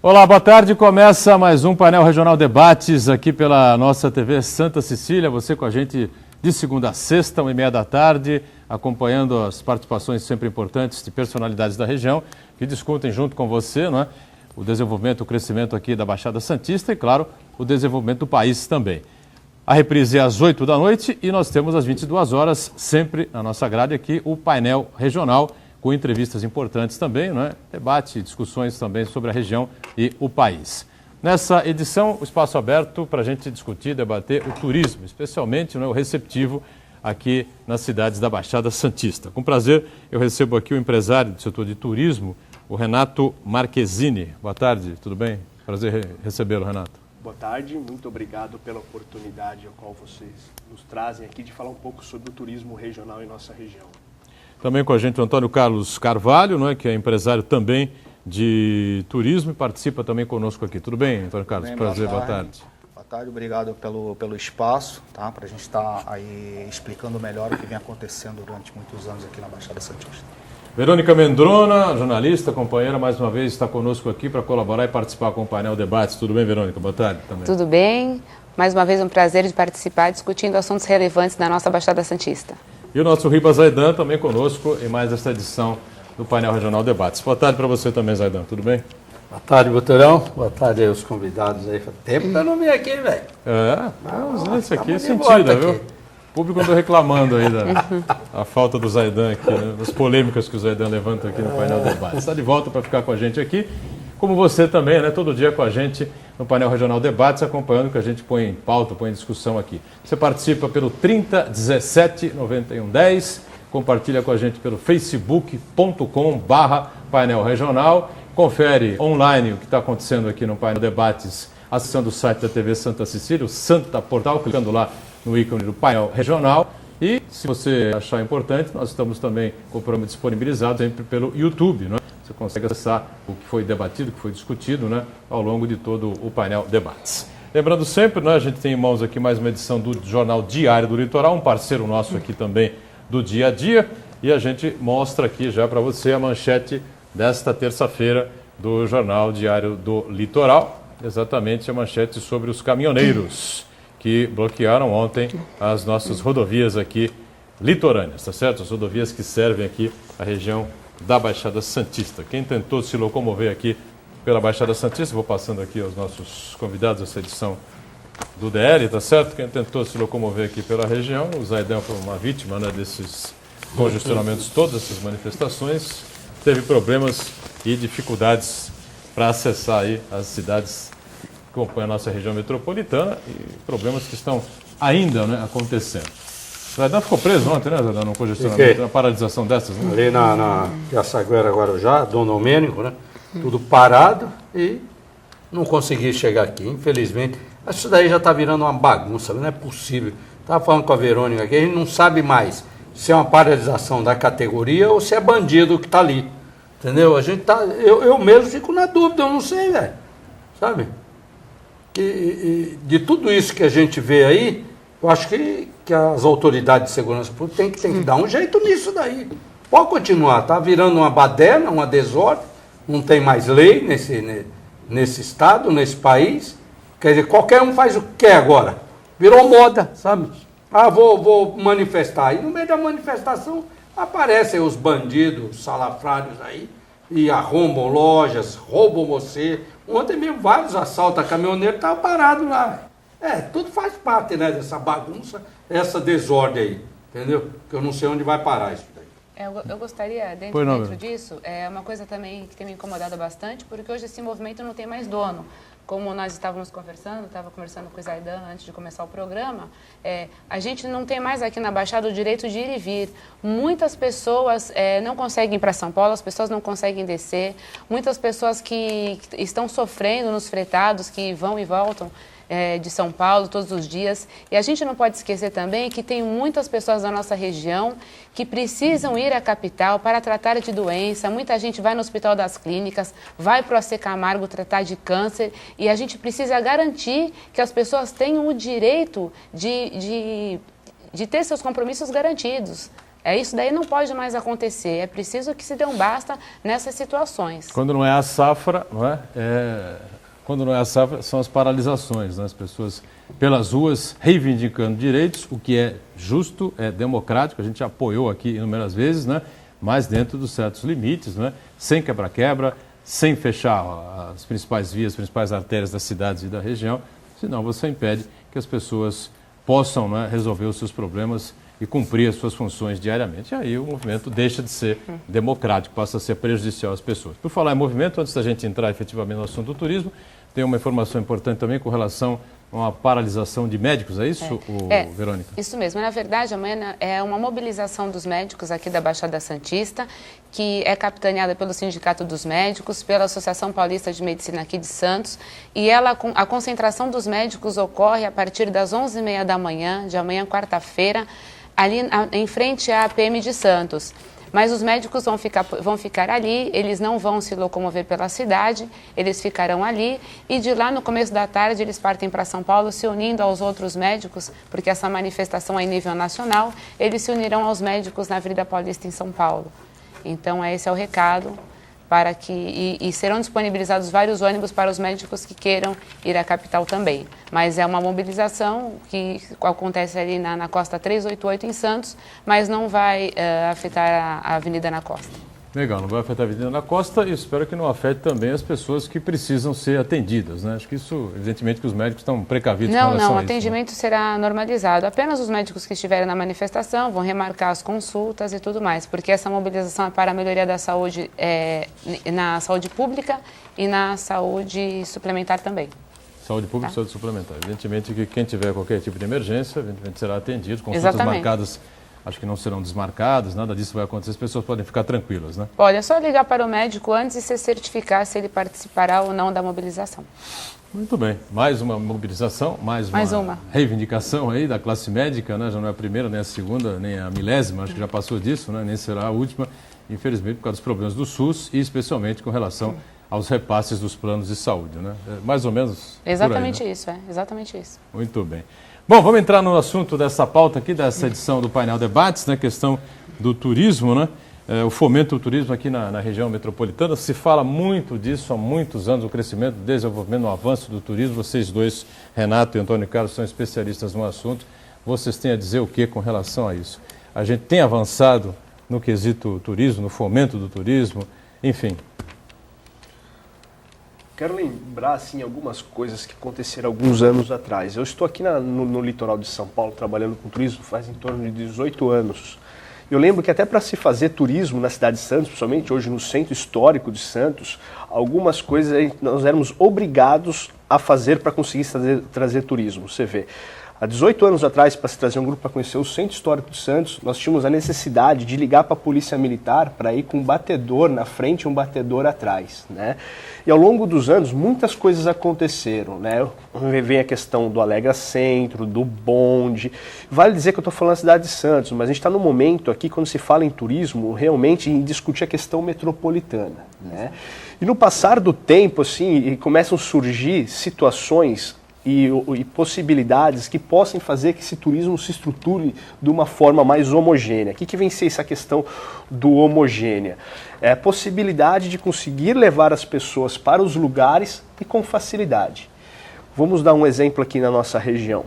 Olá, boa tarde. Começa mais um Painel Regional Debates aqui pela nossa TV Santa Cecília. Você com a gente de segunda a sexta, 1h30 da tarde, acompanhando as participações sempre importantes de personalidades da região que discutem junto com você, não é? O desenvolvimento, o crescimento aqui da Baixada Santista e, claro, o desenvolvimento do país também. A reprise é às 8 da noite e nós temos às 22 horas, sempre na nossa grade aqui, o Painel Regional, com entrevistas importantes também, não é? Debate e discussões também sobre a região e o país. Nessa edição, o espaço aberto para a gente discutir, debater o turismo, especialmente, não é, o receptivo aqui nas cidades da Baixada Santista. Com prazer, eu recebo aqui o empresário do setor de turismo, o Renato Marquezini. Boa tarde, tudo bem? Prazer recebê-lo, Renato. Boa tarde, muito obrigado pela oportunidade a qual vocês nos trazem aqui de falar um pouco sobre o turismo regional em nossa região. Também com a gente o Antônio Carlos Carvalho, não é, que é empresário também de turismo e participa também conosco aqui. Tudo bem, Antônio Carlos? Bem, prazer, boa tarde. Boa tarde, obrigado pelo espaço, tá? Para a gente estar aí explicando melhor o que vem acontecendo durante muitos anos aqui na Baixada Santista. Verônica Mendrona, jornalista, companheira, mais uma vez está conosco aqui para colaborar e participar com o painel Debates. Tudo bem, Verônica? Boa tarde também. Tudo bem. Mais uma vez um prazer de participar discutindo assuntos relevantes da nossa Baixada Santista. E o nosso Ribas Zaidan também conosco em mais esta edição do painel Regional Debates. Boa tarde para você também, Zaidan. Tudo bem? Boa tarde, Boturão. Boa tarde aí aos convidados aí. Tempo pra não vir aqui, velho. Isso aqui é sentido, viu? O público andou reclamando aí da falta do Zaidan aqui, né? Das polêmicas que o Zaidan levanta aqui no painel Debates. Está de volta para ficar com a gente aqui, como você também, né? Todo dia com a gente no painel Regional Debates, acompanhando o que a gente põe em pauta, põe em discussão aqui. Você participa pelo 30 17 91 10, compartilha com a gente pelo facebook.com/painel regional, confere online o que está acontecendo aqui no painel Debates, acessando o site da TV Santa Cecília, o Santa Portal, clicando lá no ícone do painel regional. E, se você achar importante, nós estamos também com o programa disponibilizado sempre pelo YouTube, não é? Você consegue acessar o que foi debatido, o que foi discutido, né, ao longo de todo o painel Debates. Lembrando sempre, né, a gente tem em mãos aqui mais uma edição do Jornal Diário do Litoral, um parceiro nosso aqui também do dia a dia, e a gente mostra aqui já para você a manchete desta terça-feira do Jornal Diário do Litoral, exatamente a manchete sobre os caminhoneiros que bloquearam ontem as nossas rodovias aqui litorâneas, tá certo? As rodovias que servem aqui a região da Baixada Santista. Quem tentou se locomover aqui pela Baixada Santista, vou passando aqui aos nossos convidados essa edição do DL, tá certo? Quem tentou se locomover aqui pela região, o Zaidan foi uma vítima, né, desses congestionamentos, todas essas manifestações, teve problemas e dificuldades para acessar aí as cidades que compõem a nossa região metropolitana e problemas que estão ainda, né, acontecendo. O Zaidan ficou preso ontem, né, Zaidan, no congestionamento, na paralisação dessas, né? Ali na Piaçaguera Guarujá, Dom Domênico, né? Tudo parado e não consegui chegar aqui, infelizmente. Isso daí já está virando uma bagunça, não é possível. Estava falando com a Verônica aqui, a gente não sabe mais se é uma paralisação da categoria ou se é bandido que está ali. Entendeu? A gente tá, eu mesmo fico na dúvida, eu não sei, velho. Sabe? De tudo isso que a gente vê aí, eu acho que as autoridades de segurança pública têm que dar um jeito nisso daí. Pode continuar, tá virando uma baderna, uma desordem, não tem mais lei nesse estado, nesse país. Quer dizer, qualquer um faz o que quer agora. Virou moda, sabe? Ah, vou manifestar. E no meio da manifestação aparecem os bandidos, os salafrários aí, e arrombam lojas, roubam você. Ontem mesmo vários assaltos a caminhoneiro estavam parados lá. Tudo faz parte, né, dessa bagunça, essa desordem aí, entendeu? Que eu não sei onde vai parar isso daí. Eu gostaria, dentro disso, uma coisa também que tem me incomodado bastante, porque hoje esse movimento não tem mais dono. Como nós estava conversando com o Zaidan antes de começar o programa, a gente não tem mais aqui na Baixada o direito de ir e vir. Muitas pessoas não conseguem ir para São Paulo, as pessoas não conseguem descer. Muitas pessoas que estão sofrendo nos fretados, que vão e voltam de São Paulo todos os dias. E a gente não pode esquecer também que tem muitas pessoas da nossa região que precisam ir à capital para tratar de doença. Muita gente vai no Hospital das Clínicas, vai para o AC Camargo tratar de câncer, e a gente precisa garantir que as pessoas tenham o direito de ter seus compromissos garantidos. Isso daí não pode mais acontecer, é preciso que se dê um basta nessas situações. Quando não é a safra, não é? Quando não é a safra, são as paralisações, né? As pessoas pelas ruas reivindicando direitos, o que é justo, é democrático, a gente apoiou aqui inúmeras vezes, né? Mas dentro dos certos limites, né? Sem quebra-quebra, sem fechar as principais vias, as principais artérias das cidades e da região, senão você impede que as pessoas possam, né, resolver os seus problemas e cumprir as suas funções diariamente. E aí o movimento deixa de ser democrático, passa a ser prejudicial às pessoas. Por falar em movimento, antes da gente entrar efetivamente no assunto do turismo, tem uma informação importante também com relação a uma paralisação de médicos, é isso, Verônica? Isso mesmo. Na verdade, amanhã é uma mobilização dos médicos aqui da Baixada Santista, que é capitaneada pelo Sindicato dos Médicos, pela Associação Paulista de Medicina aqui de Santos, e a concentração dos médicos ocorre a partir das 11h30 da manhã, de amanhã, quarta-feira, ali em frente à PM de Santos. Mas os médicos vão ficar ali, eles não vão se locomover pela cidade, eles ficarão ali e de lá no começo da tarde eles partem para São Paulo se unindo aos outros médicos, porque essa manifestação é em nível nacional, eles se unirão aos médicos na Avenida Paulista em São Paulo. Então esse é o recado. Para que, e serão disponibilizados vários ônibus para os médicos que queiram ir à capital também. Mas é uma mobilização que acontece ali na Costa 388 em Santos, mas não vai afetar a Avenida na Costa. Legal, não vai afetar a Avenida na Costa e espero que não afete também as pessoas que precisam ser atendidas, né? Acho que isso, evidentemente, que os médicos estão precavidos com relação a isso. Não, o atendimento será normalizado. Apenas os médicos que estiverem na manifestação vão remarcar as consultas e tudo mais, porque essa mobilização é para a melhoria da saúde na saúde pública e na saúde suplementar também. Saúde pública e saúde suplementar. Evidentemente que quem tiver qualquer tipo de emergência, evidentemente será atendido, consultas marcadas. Acho que não serão desmarcadas, nada disso vai acontecer, as pessoas podem ficar tranquilas, né? Olha, é só ligar para o médico antes e se certificar se ele participará ou não da mobilização. Muito bem, mais uma mobilização, mais uma reivindicação aí da classe médica, né? Já não é a primeira, nem a segunda, nem a milésima, acho que já passou disso, né? Nem será a última, infelizmente por causa dos problemas do SUS e especialmente com relação aos repasses dos planos de saúde, né? Mais ou menos exatamente por aí, né? Isso, exatamente isso. Muito bem. Bom, vamos entrar no assunto dessa pauta aqui, dessa edição do Painel Debates, né? Questão do turismo, né? O fomento do turismo aqui na região metropolitana. Se fala muito disso há muitos anos, o crescimento, o desenvolvimento, o avanço do turismo. Vocês dois, Renato e Antônio Carlos, são especialistas no assunto. Vocês têm a dizer o que com relação a isso? A gente tem avançado no quesito turismo, no fomento do turismo, enfim. Quero lembrar, assim, algumas coisas que aconteceram alguns anos atrás. Eu estou aqui no litoral de São Paulo trabalhando com turismo faz em torno de 18 anos. Eu lembro que até para se fazer turismo na cidade de Santos, principalmente hoje no centro histórico de Santos, algumas coisas nós éramos obrigados a fazer para conseguir trazer turismo. Você vê, há 18 anos atrás, para se trazer um grupo para conhecer o centro histórico de Santos, nós tínhamos a necessidade de ligar para a polícia militar para ir com um batedor na frente e um batedor atrás, né? E ao longo dos anos, muitas coisas aconteceram, né? Vem a questão do Alegra Centro, do bonde. Vale dizer que eu estou falando da cidade de Santos, mas a gente está num momento aqui, quando se fala em turismo, realmente em discutir a questão metropolitana, né? E no passar do tempo, assim, começam a surgir situações e possibilidades que possam fazer que esse turismo se estruture de uma forma mais homogênea. O que vem ser essa questão do homogênea? É a possibilidade de conseguir levar as pessoas para os lugares e com facilidade. Vamos dar um exemplo aqui na nossa região.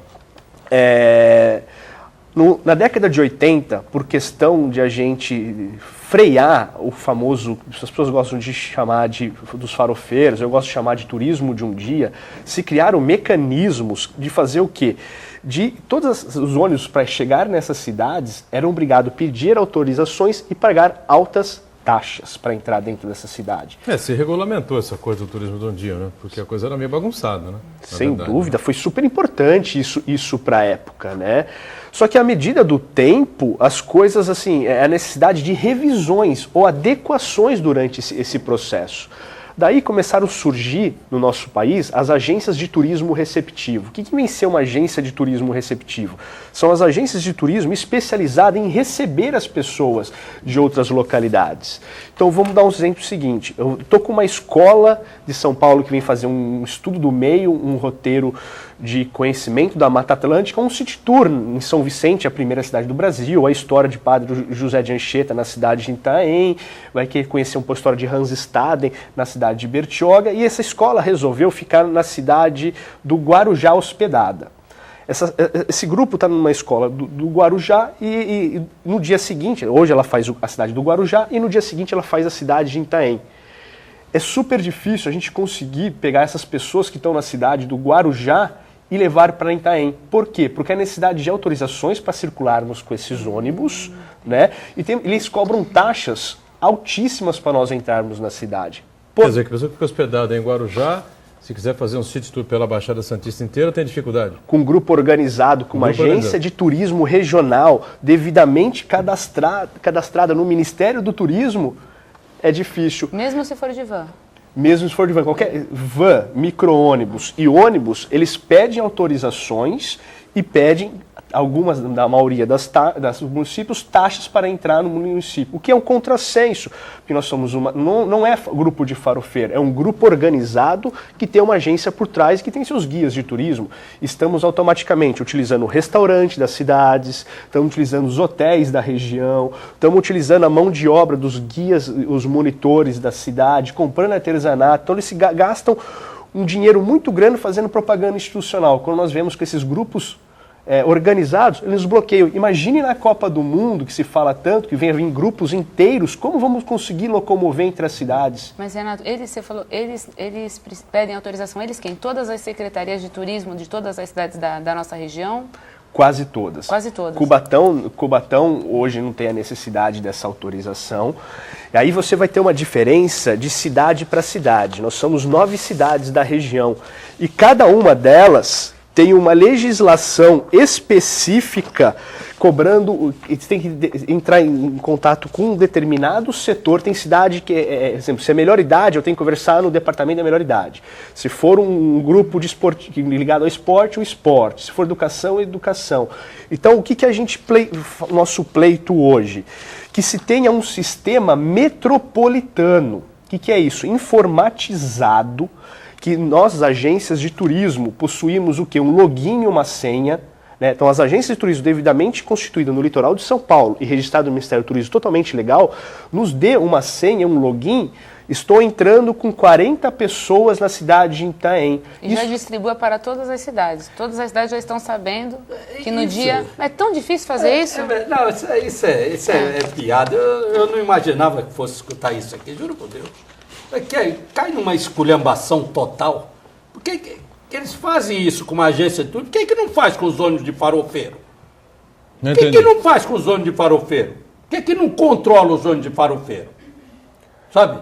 Na década de 80, por questão de a gente frear o famoso, as pessoas gostam de chamar dos farofeiros, eu gosto de chamar de turismo de um dia, se criaram mecanismos de fazer o quê? De todos os ônibus para chegar nessas cidades eram obrigados a pedir autorizações e pagar altas taxas para entrar dentro dessa cidade. Se regulamentou essa coisa do turismo de um dia, né? Porque a coisa era meio bagunçada, né? Sem dúvida, foi super importante isso para a época, né? Só que à medida do tempo, as coisas, assim, a necessidade de revisões ou adequações durante esse processo. Daí começaram a surgir, no nosso país, as agências de turismo receptivo. O que vem ser uma agência de turismo receptivo? São as agências de turismo especializadas em receber as pessoas de outras localidades. Então vamos dar um exemplo seguinte. Eu estou com uma escola de São Paulo que vem fazer um estudo do meio, um roteiro de conhecimento da Mata Atlântica, um city tour em São Vicente, a primeira cidade do Brasil, a história de Padre José de Anchieta na cidade de Itaém, vai querer conhecer um pouco a história de Hans Staden na cidade de Bertioga, e essa escola resolveu ficar na cidade do Guarujá hospedada. Esse grupo está numa escola do Guarujá e no dia seguinte, hoje ela faz a cidade do Guarujá e no dia seguinte ela faz a cidade de Itaém. É super difícil a gente conseguir pegar essas pessoas que estão na cidade do Guarujá e levar para Itaém. Por quê? Porque há necessidade de autorizações para circularmos com esses ônibus, né? E eles cobram taxas altíssimas para nós entrarmos na cidade. Quer dizer, que a pessoa que fica hospedada em Guarujá, se quiser fazer um city tour pela Baixada Santista inteira, tem dificuldade? Com um grupo organizado, com uma agência de turismo regional devidamente cadastrada no Ministério do Turismo, é difícil. Mesmo se for de van? Mesmo se for de van. Qualquer van, micro-ônibus e ônibus, eles pedem autorizações e pedem, da maioria dos municípios, taxas para entrar no município, o que é um contrassenso, porque nós somos não é grupo de farofeiro, é um grupo organizado que tem uma agência por trás, que tem seus guias de turismo. Estamos automaticamente utilizando o restaurante das cidades, estamos utilizando os hotéis da região, estamos utilizando a mão de obra dos guias, os monitores da cidade, comprando artesanato, então eles se gastam um dinheiro muito grande fazendo propaganda institucional. Quando nós vemos que esses grupos organizados, eles bloqueiam. Imagine na Copa do Mundo, que se fala tanto, que vem vir grupos inteiros, como vamos conseguir locomover entre as cidades? Mas, Renato, você falou, eles pedem autorização, eles quem? Todas as secretarias de turismo de todas as cidades da nossa região? Quase todas. Quase todas. Cubatão hoje não tem a necessidade dessa autorização. E aí você vai ter uma diferença de cidade para cidade. Nós somos 9 cidades da região e cada uma delas tem uma legislação específica cobrando, tem que entrar em contato com um determinado setor. Tem cidade que, por exemplo, se é melhor idade, eu tenho que conversar no departamento da melhor idade. Se for um grupo de esporte ligado ao esporte, o esporte. Se for educação, a educação. Então, o que a gente nosso pleito hoje? Que se tenha um sistema metropolitano. O que é isso? Informatizado, que nós, agências de turismo, possuímos o quê? Um login e uma senha, né? Então, as agências de turismo devidamente constituídas no litoral de São Paulo e registradas no Ministério do Turismo totalmente legal, nos dê uma senha, um login. Estou entrando com 40 pessoas na cidade de Itaém. E já distribua para todas as cidades. Todas as cidades já estão sabendo que no dia... É tão difícil fazer isso? Não, isso é piada. Eu não imaginava que fosse escutar isso aqui, juro por Deus. Cai numa esculhambação total. Por que eles fazem isso com uma agência de tudo? Por que não faz com os ônibus de farofeiro? Por que não faz com os ônibus de farofeiro? Por que não controla os ônibus de farofeiro? Sabe?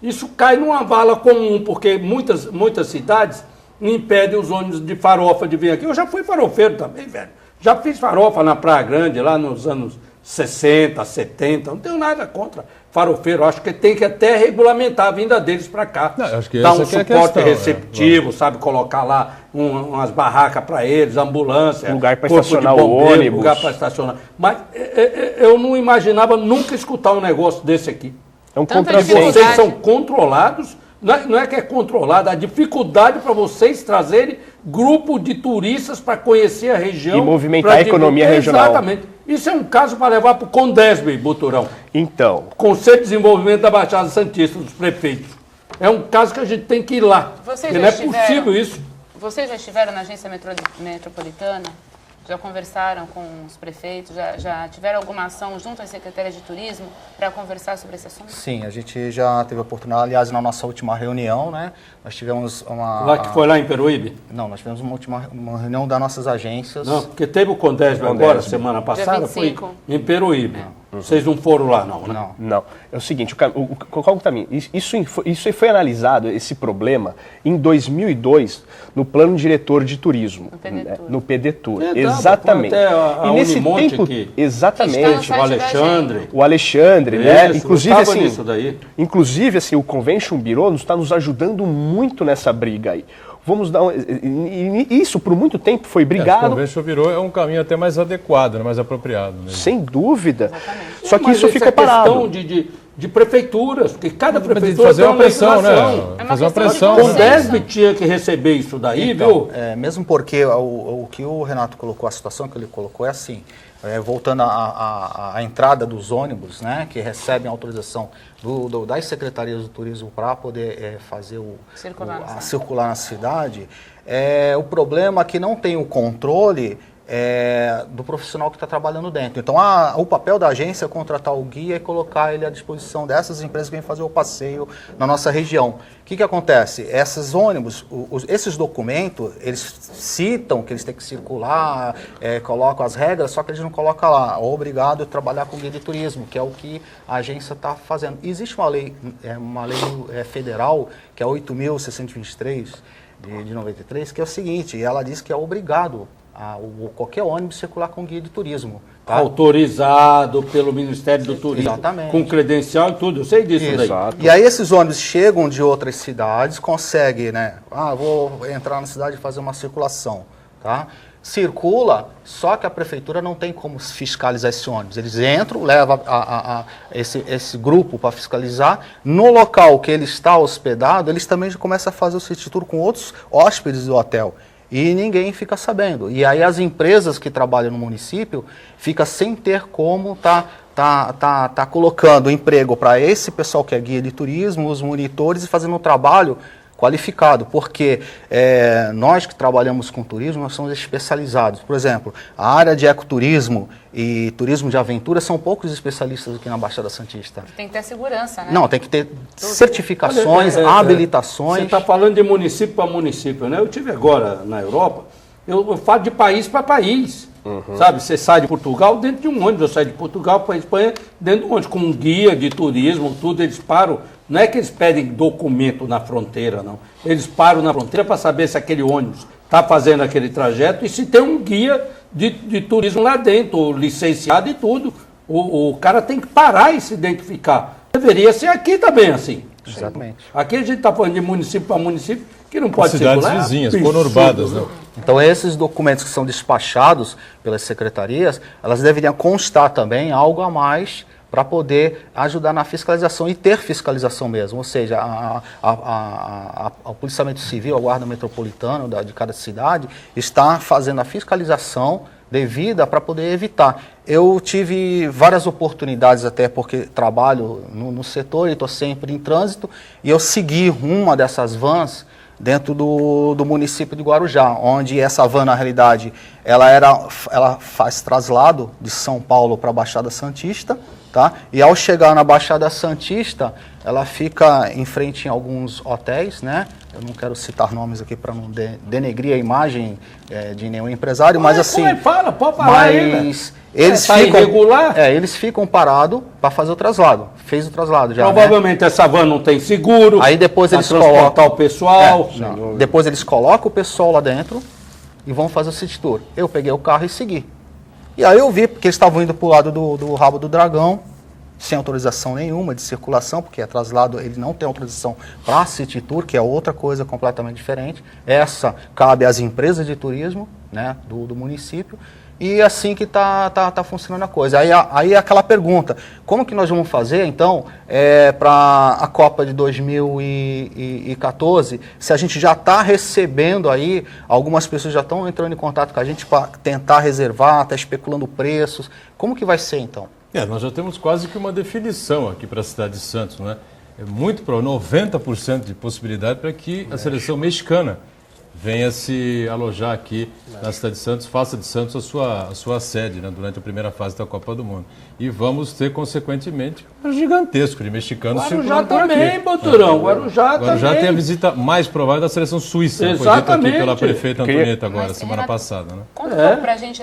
Isso cai numa vala comum, porque muitas cidades impedem os ônibus de farofa de vir aqui. Eu já fui farofeiro também, velho. Já fiz farofa na Praia Grande, lá nos anos 60, 70. Não tenho nada contra farofeiro. Acho que tem que até regulamentar a vinda deles para cá. Não, acho que dar um essa suporte é a questão, receptivo, sabe? Colocar lá umas barracas para eles, ambulância. Lugar para estacionar o ônibus. Lugar para estacionar. Mas eu não imaginava nunca escutar um negócio desse aqui. É um contrassenso. Vocês são controlados, não é que é controlado, a dificuldade para vocês trazerem grupo de turistas para conhecer a região. E movimentar a economia regional. Exatamente. Isso é um caso para levar para o CONDESB, Buturão. Então. Conselho de Desenvolvimento da Baixada Santista, dos prefeitos. É um caso que a gente tem que ir lá. Porque não é possível isso. Vocês já estiveram na agência metropolitana? Já conversaram com os prefeitos? Já tiveram alguma ação junto às secretarias de turismo para conversar sobre esse assunto? Sim, a gente já teve a oportunidade, aliás, na nossa última reunião, né? Nós tivemos uma... Lá que foi lá em Peruíbe? Não, nós tivemos uma reunião das nossas agências. Não, porque teve o CONDESB agora, semana passada, foi em Peruíbe. Vocês não foram lá, não, né? Não. É o seguinte, qual o caminho? Isso foi analisado, esse problema, em 2002, no Plano Diretor de Turismo. No PDTur. Exatamente. E nesse tempo, exatamente. O Alexandre, né? Inclusive, assim, o Convention Bureau está nos ajudando muito nessa briga aí. Vamos dar isso por muito tempo foi brigado. O Convention Bureau é um caminho até mais adequado, mais apropriado. Mesmo. Sem dúvida. Exatamente. Só que isso fica parado. Questão de prefeituras, porque cada prefeitura fazer tem uma pressão, legislação. né? Fazer uma pressão. Com 10 tinha que receber isso daí, Então, viu? mesmo porque o que o Renato colocou, a situação que ele colocou é assim, voltando à entrada dos ônibus, né, que recebem autorização das secretarias do turismo para poder fazer circular na cidade, o problema é que não tem o controle do profissional que está trabalhando dentro. Então, o papel da agência é contratar o guia e colocar ele à disposição dessas empresas que vêm fazer o passeio na nossa região. O que acontece? Esses ônibus, esses documentos, eles citam que eles têm que circular, colocam as regras, só que eles não colocam lá, obrigado a trabalhar com guia de turismo, que é o que a agência está fazendo. Existe uma lei federal, que é 8.623 de 93, que é o seguinte, ela diz que é obrigado qualquer ônibus circular com guia de turismo. Tá? Autorizado pelo Ministério do Turismo. Exatamente. Com credencial e tudo, eu sei disso daí. E aí esses ônibus chegam de outras cidades, conseguem, né? Vou entrar na cidade e fazer uma circulação, tá? Circula, só que a prefeitura não tem como fiscalizar esse ônibus. Eles entram, levam esse grupo para fiscalizar. No local que ele está hospedado, eles também já começam a fazer o city tour com outros hóspedes do hotel. E ninguém fica sabendo. E aí as empresas que trabalham no município ficam sem ter como tá colocando emprego para esse pessoal que é guia de turismo, os monitores, e fazendo um trabalho qualificado, porque nós que trabalhamos com turismo, nós somos especializados. Por exemplo, a área de ecoturismo e turismo de aventura são poucos especialistas aqui na Baixada Santista. Tem que ter segurança, né? Não, tem que ter certificações, habilitações. Você está falando de município para município, né? Eu estive agora na Europa, eu falo de país para país. Sabe, você sai de Portugal dentro de um ônibus, eu saio de Portugal para a Espanha dentro de um ônibus, com um guia de turismo, tudo, eles param, não é que eles pedem documento na fronteira, não, eles param na fronteira para saber se aquele ônibus está fazendo aquele trajeto e se tem um guia de turismo lá dentro, licenciado e tudo, o cara tem que parar e se identificar, deveria ser aqui também assim. Exatamente. Aqui a gente está falando de município para município, que não pode cidades circular. Vizinhas, conurbadas, né? Então, esses documentos que são despachados pelas secretarias, elas deveriam constar também algo a mais para poder ajudar na fiscalização e ter fiscalização mesmo. Ou seja, o policiamento civil, a guarda metropolitana de cada cidade, está fazendo a fiscalização devida para poder evitar. Eu tive várias oportunidades, até porque trabalho no setor e estou sempre em trânsito, e eu segui uma dessas vans dentro do município de Guarujá, onde essa van, na realidade, ela faz traslado de São Paulo para a Baixada Santista, tá? E ao chegar na Baixada Santista, ela fica em frente em alguns hotéis, né? Eu não quero citar nomes aqui para não denegrir a imagem de nenhum empresário, mas assim... Pode falar aí, eles ficam irregular. Eles ficam parados para fazer o traslado. Fez o traslado já. Provavelmente, né? Essa van não tem seguro. Aí depois eles colocam o pessoal. Depois eles colocam o pessoal lá dentro e vão fazer o city tour. Eu peguei o carro e segui. E aí eu vi, porque eles estavam indo para o lado do Rabo do Dragão, sem autorização nenhuma de circulação, porque é traslado, ele não tem autorização para city tour, que é outra coisa completamente diferente. Essa cabe às empresas de turismo, né, do município. E assim que tá funcionando a coisa. Aí aquela pergunta, como que nós vamos fazer, então, para a Copa de 2014, se a gente já está recebendo aí, algumas pessoas já estão entrando em contato com a gente para tentar reservar, está especulando preços, como que vai ser, então? Nós já temos quase que uma definição aqui para a cidade de Santos, né? É muito para 90% de possibilidade para que a seleção mexicana venha se alojar aqui na cidade de Santos, faça de Santos a sua sede, né, durante a primeira fase da Copa do Mundo. E vamos ter, consequentemente, um gigantesco de mexicanos circulando por aqui. Guarujá também, Boturão. Guarujá tem a visita mais provável da seleção suíça. Exatamente. Foi dito aqui pela prefeita Antonieta agora, semana passada. Né? Conta um pouco pra gente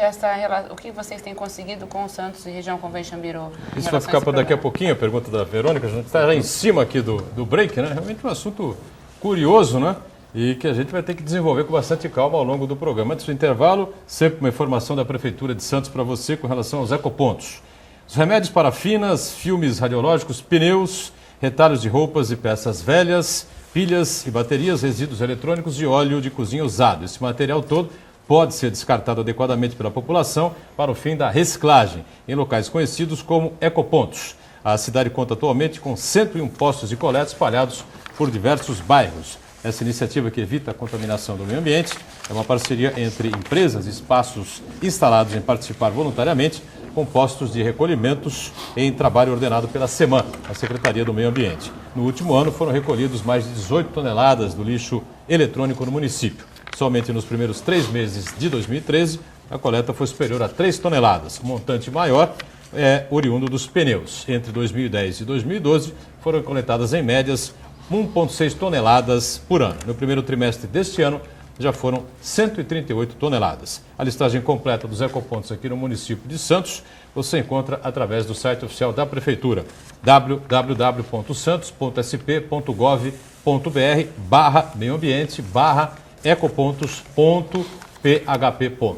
o que vocês têm conseguido com o Santos e região Convention Bureau. Isso vai ficar para daqui a pouquinho, a pergunta da Verônica. A gente está já em cima aqui do break, né? Realmente um assunto curioso, né? E que a gente vai ter que desenvolver com bastante calma ao longo do programa. Antes do intervalo, sempre uma informação da Prefeitura de Santos para você com relação aos ecopontos. Os remédios parafinas, filmes radiológicos, pneus, retalhos de roupas e peças velhas, pilhas e baterias, resíduos eletrônicos e óleo de cozinha usado. Esse material todo pode ser descartado adequadamente pela população para o fim da reciclagem, em locais conhecidos como ecopontos. A cidade conta atualmente com 101 postos de coleta espalhados por diversos bairros. Essa iniciativa, que evita a contaminação do meio ambiente, é uma parceria entre empresas e espaços instalados em participar voluntariamente com postos de recolhimentos em trabalho ordenado pela SEMAN, a Secretaria do Meio Ambiente. No último ano foram recolhidos mais de 18 toneladas do lixo eletrônico no município. Somente nos primeiros 3 meses de 2013, a coleta foi superior a 3 toneladas. O montante maior é oriundo dos pneus. Entre 2010 e 2012, foram coletadas em médias 1,6 toneladas por ano. No primeiro trimestre deste ano, já foram 138 toneladas. A listagem completa dos ecopontos aqui no município de Santos você encontra através do site oficial da Prefeitura, www.santos.sp.gov.br/meioambiente/ecopontos.php.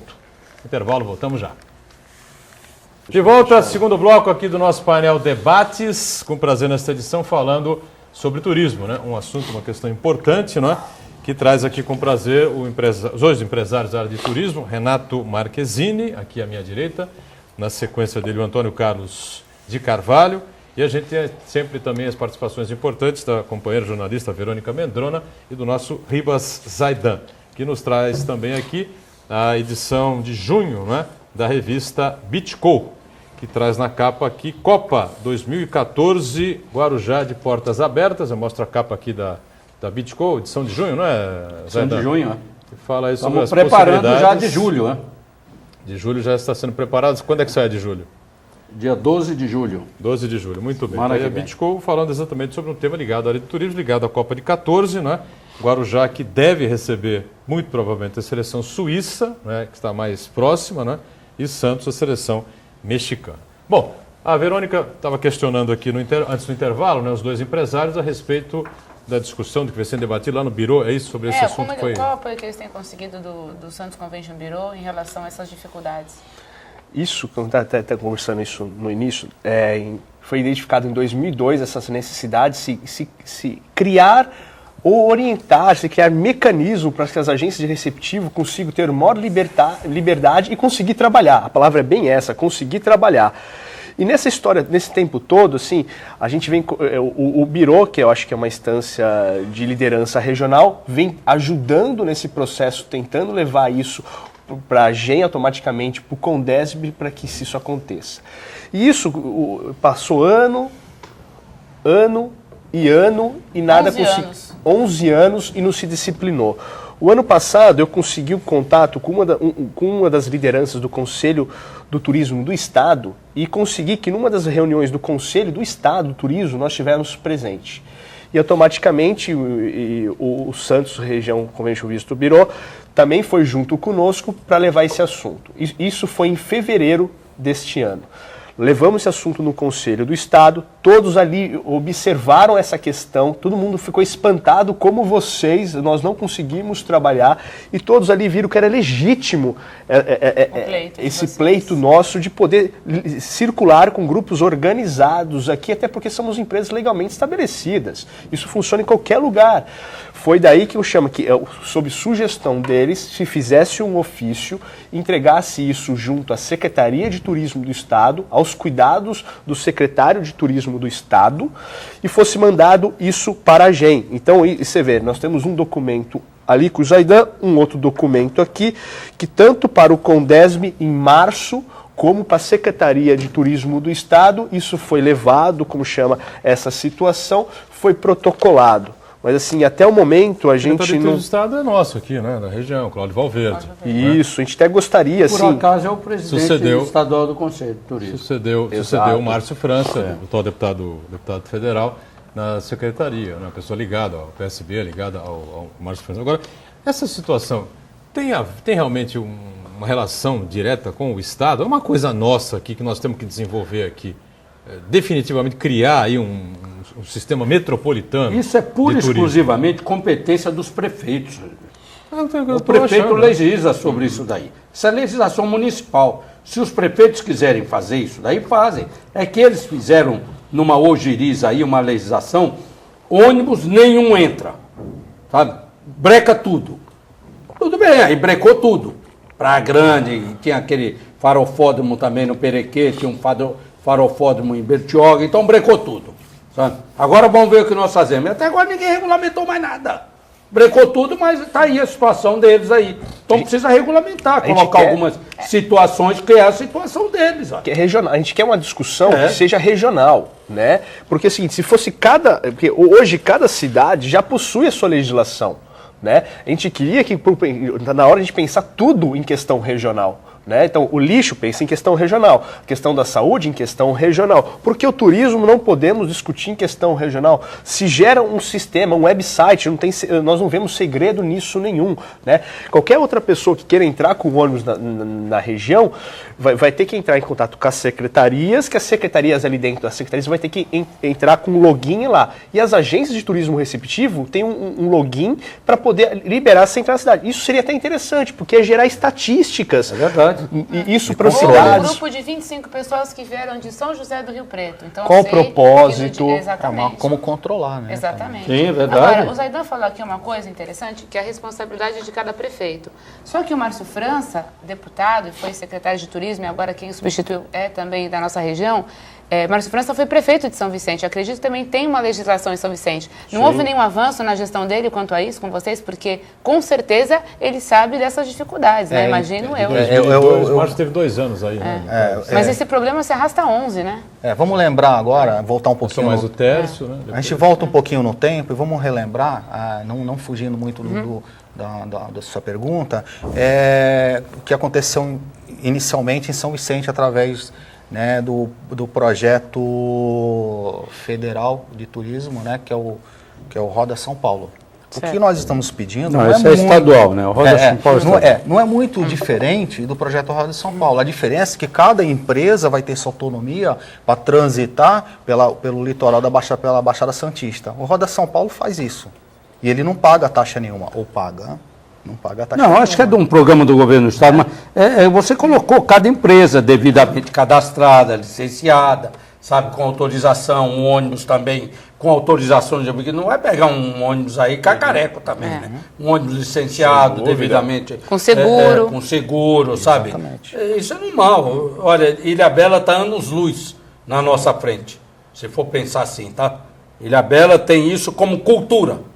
Intervalo, voltamos já. De volta, segundo bloco aqui do nosso painel Debates, com prazer nesta edição falando sobre turismo, né? Um assunto, uma questão importante, não é? Que traz aqui com prazer os dois empresários da área de turismo, Renato Marquezini, aqui à minha direita, na sequência dele o Antônio Carlos de Carvalho, e a gente tem sempre também as participações importantes da companheira jornalista Verônica Mendrona e do nosso Ribas Zaidan, que nos traz também aqui a edição de junho, né, da revista Beachco, que traz na capa aqui Copa 2014, Guarujá de portas abertas. Eu mostro a capa aqui da Beachco, edição de junho, não é? Edição de junho, é. Que fala aí sobre Estamos preparando já de julho, né? De julho já está sendo preparado. Quando é que sai de julho? Dia 12 de julho. 12 de julho, muito bem. Semana Aí a Beachco falando exatamente sobre um tema ligado à área de turismo, ligado à Copa de 14, né? Guarujá, que deve receber, muito provavelmente, a seleção suíça, né, que está mais próxima, né? E Santos, a seleção mexicana. Bom, a Verônica estava questionando aqui antes do intervalo, né, os dois empresários a respeito da discussão do que vai ser debatido lá no Bureau, é isso, sobre esse assunto? Qual o apoio que eles têm conseguido do Santos Convention Bureau em relação a essas dificuldades? Isso, quando até conversando isso no início, foi identificado em 2002 essas necessidades de se criar ou orientar, se criar mecanismo para que as agências de receptivo consigam ter maior liberdade e conseguir trabalhar. A palavra é bem essa, conseguir trabalhar. E nessa história, nesse tempo todo, assim, a gente vem, o Bureau, que eu acho que é uma instância de liderança regional, vem ajudando nesse processo, tentando levar isso para a GEM automaticamente, para o Condesb, para que isso aconteça. E isso passou ano e nada conseguiu. 11 anos e não se disciplinou. O ano passado eu consegui o contato com uma das lideranças do Conselho do Turismo do Estado e consegui que numa das reuniões do Conselho do Estado do Turismo nós estivéssemos presentes. E automaticamente o Santos Região Convention Visitor Bureau também foi junto conosco para levar esse assunto. Isso foi em fevereiro deste ano. Levamos esse assunto no Conselho do Estado, todos ali observaram essa questão, todo mundo ficou espantado como nós não conseguimos trabalhar e todos ali viram que era legítimo esse pleito nosso de poder circular com grupos organizados aqui, até porque somos empresas legalmente estabelecidas. Isso funciona em qualquer lugar. Foi daí que eu chamo que, sob sugestão deles, se fizesse um ofício, entregasse isso junto à Secretaria de Turismo do Estado, aos cuidados do secretário de Turismo do Estado, e fosse mandado isso para a GEM. Então, você vê, nós temos um documento ali com o Zaidan, um outro documento aqui, que tanto para o Condesb em março, como para a Secretaria de Turismo do Estado, isso foi levado, como chama essa situação, foi protocolado. Mas assim, até o momento a gente não... O Estado é nosso aqui, né, da região, Cláudio Valverde. Isso, a gente até gostaria, Por acaso é o presidente estadual do Conselho de Turismo. Sucedeu o Márcio França, o atual deputado federal, na secretaria, uma pessoa ligada ao PSB, ligada ao Márcio França. Agora, essa situação tem realmente uma relação direta com o Estado? É uma coisa nossa aqui que nós temos que desenvolver aqui, definitivamente criar aí um sistema metropolitano. Isso é pura e exclusivamente competência dos prefeitos. O prefeito legisla sobre isso daí. Isso é legislação municipal. Se os prefeitos quiserem fazer isso daí, fazem. É que eles fizeram numa ojeriza aí uma legislação, ônibus nenhum entra. Sabe? Breca tudo. Tudo bem, aí brecou tudo. Praia Grande, tinha aquele farofódromo também no Perequê, tinha um farofódromo em Bertioga, então brecou tudo. Sabe? Agora vamos ver o que nós fazemos. Até agora ninguém regulamentou mais nada. Brecou tudo, mas está aí a situação deles aí. Então precisa regulamentar, colocar algumas situações que é a situação deles. Que é regional. A gente quer uma discussão que seja regional, né? Porque é o seguinte, se fosse porque hoje cada cidade já possui a sua legislação, né? A gente queria que na hora de a gente pensar tudo em questão regional. Né? Então, o lixo pensa em questão regional, a questão da saúde em questão regional. Porque o turismo não podemos discutir em questão regional. Se gera um sistema, um website, nós não vemos segredo nisso nenhum. Né? Qualquer outra pessoa que queira entrar com o ônibus na região vai ter que entrar em contato com as secretarias, que as secretarias ali dentro das secretarias vai ter que entrar com um login lá. E as agências de turismo receptivo têm um login para poder liberar essa entrada na cidade. Isso seria até interessante, porque é gerar estatísticas. É verdade. E isso para cidades. Um grupo de 25 pessoas que vieram de São José do Rio Preto. Então, qual o propósito? Exatamente. Como controlar, né? Exatamente. Sim, é verdade. Agora, o Zaidan falou aqui uma coisa interessante, que é a responsabilidade de cada prefeito. Só que o Márcio França, deputado e foi secretário de turismo, e agora quem o substituiu é também da nossa região, Márcio França foi prefeito de São Vicente. Eu acredito que também tem uma legislação em São Vicente. Não houve nenhum avanço na gestão dele quanto a isso com vocês, porque com certeza ele sabe dessas dificuldades, né? Imagino eu. O Márcio teve 2 anos aí, né? Mas esse problema se arrasta 11, né? Vamos lembrar agora, voltar um pouquinho. Mais o terço, né? A gente volta um pouquinho no tempo e vamos relembrar, não fugindo muito da sua pergunta, o que aconteceu inicialmente em São Vicente através, né, do projeto federal de turismo, né, que é o Roda São Paulo. Certo. O que nós estamos pedindo não é muito, estadual, né? O Roda São Paulo não é muito diferente do projeto Roda São Paulo. A diferença é que cada empresa vai ter sua autonomia para transitar pelo litoral pela Baixada Santista. O Roda São Paulo faz isso. E ele não paga taxa nenhuma, ou paga. Não paga taxa nenhuma. Acho que é de um programa do governo do estado, mas você colocou cada empresa devidamente cadastrada, licenciada, sabe, com autorização, um ônibus também com autorização, porque não vai pegar um ônibus aí cacareco também, né? Um ônibus licenciado devidamente. Com seguro. Com seguro, sabe? Exatamente. Isso é normal. Olha, Ilhabela está anos-luz na nossa frente, se for pensar assim, tá? Ilhabela tem isso como cultura.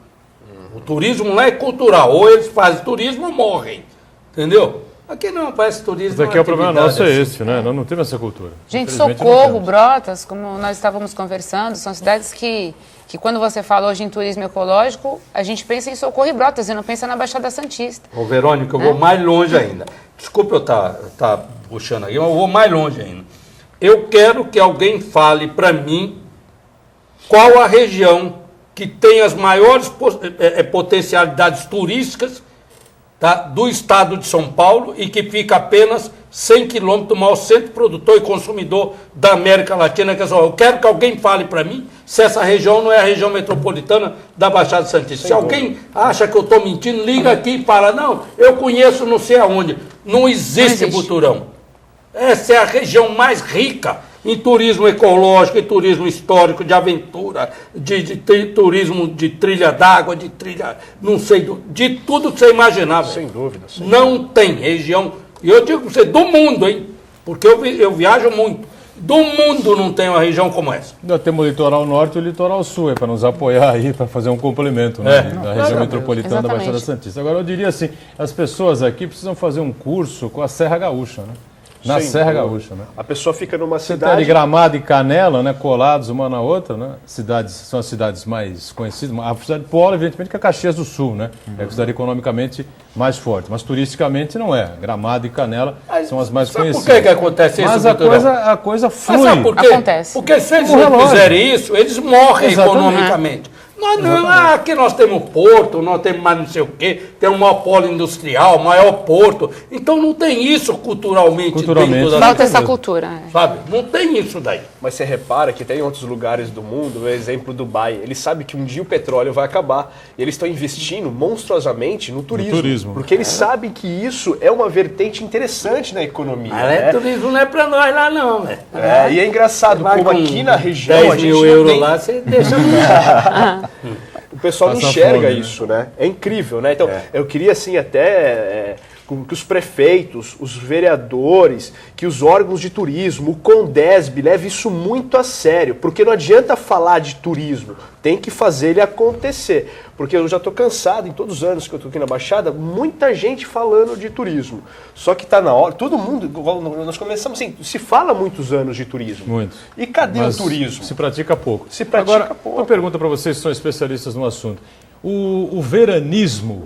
O turismo não é cultural, ou eles fazem turismo ou morrem, entendeu? Aqui não, parece turismo. Mas aqui o problema nosso é esse, né? Nós não temos essa cultura. Gente, Socorro, Brotas, como nós estávamos conversando, são cidades que quando você fala hoje em turismo ecológico, a gente pensa em Socorro e Brotas e não pensa na Baixada Santista. Ô, Verônica, eu vou mais longe ainda. Desculpa eu estar puxando aqui, mas eu vou mais longe ainda. Eu quero que alguém fale para mim qual a região que tem as maiores potencialidades turísticas, tá, do estado de São Paulo e que fica apenas 100 quilômetros do maior centro produtor e consumidor da América Latina. Que é só, eu quero que alguém fale para mim se essa região não é a região metropolitana da Baixada Santista. Se alguém acha que eu estou mentindo, liga aqui e fala, não, eu conheço não sei aonde. Não existe Buturão. Essa é a região mais rica em turismo ecológico, em turismo histórico, de aventura, de turismo de trilha d'água, de trilha, não sei, de tudo que você imaginava. Sem dúvida. Não tem região, e eu digo para você, do mundo, hein? Porque eu viajo muito. Do mundo não tem uma região como essa. Nós temos o litoral norte e o litoral sul, para nos apoiar aí, para fazer um complemento, né, da região metropolitana da Baixada Santista. Agora, eu diria assim, as pessoas aqui precisam fazer um curso com a Serra Gaúcha, né? Na Serra Gaúcha, né? A pessoa fica numa Você cidade... tá de Gramado e Canela, né, colados uma na outra, né? São as cidades mais conhecidas. A cidade de Polo, evidentemente, que é Caxias do Sul, né? É a cidade economicamente mais forte. Mas turisticamente não é. Gramado e Canela são as mais conhecidas. Por que acontece isso? Mas a coisa flui. Mas sabe por quê? Acontece. Porque se eles não fizerem isso, eles morrem economicamente. Aqui nós temos porto, nós temos mais não sei o quê, tem o maior polo industrial, maior porto. Então não tem isso culturalmente dentro da falta essa cultura. Sabe? Não tem isso daí. Mas você repara que tem outros lugares do mundo, o exemplo Dubai, eles sabem que um dia o petróleo vai acabar. E eles estão investindo monstruosamente no turismo. Porque eles sabem que isso é uma vertente interessante na economia. Mas turismo não é pra nós lá não, né? E é engraçado, como aqui na região 10 a gente mil euros lá, você deixa... O pessoal não enxerga isso, né? É incrível, né? Então, eu queria, assim, até que os prefeitos, os vereadores, que os órgãos de turismo, o Condesb leve isso muito a sério, porque não adianta falar de turismo, tem que fazer ele acontecer. Porque eu já estou cansado, em todos os anos que eu estou aqui na Baixada, muita gente falando de turismo. Só que está na hora, todo mundo, nós começamos assim, se fala muitos anos de turismo. Muitos. E cadê Mas o turismo? se pratica pouco. Se pratica Agora, pouco. uma pergunta para vocês que são especialistas no assunto. O veranismo,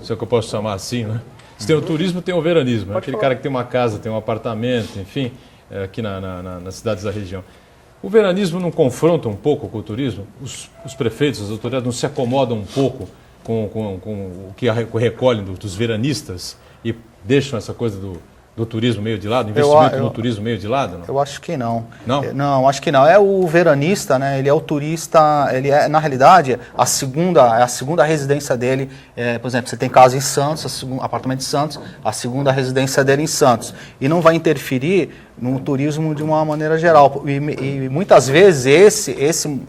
se é que eu posso chamar assim, né? Se tem o turismo, tem o veranismo. É aquele cara que tem uma casa, tem um apartamento, enfim, aqui nas cidades da região. O veranismo não confronta um pouco com o turismo? Os prefeitos, as autoridades não se acomodam um pouco com o que recolhem dos veranistas e deixam essa coisa do turismo meio de lado, investimento no turismo meio de lado? Não? Eu acho que não. Não? Não, acho que não. É o veranista, né? Ele é o turista, ele é, na realidade, a segunda residência dele, por exemplo, você tem casa em Santos, apartamento em Santos, a segunda residência dele em Santos. E não vai interferir no turismo de uma maneira geral. E muitas vezes esse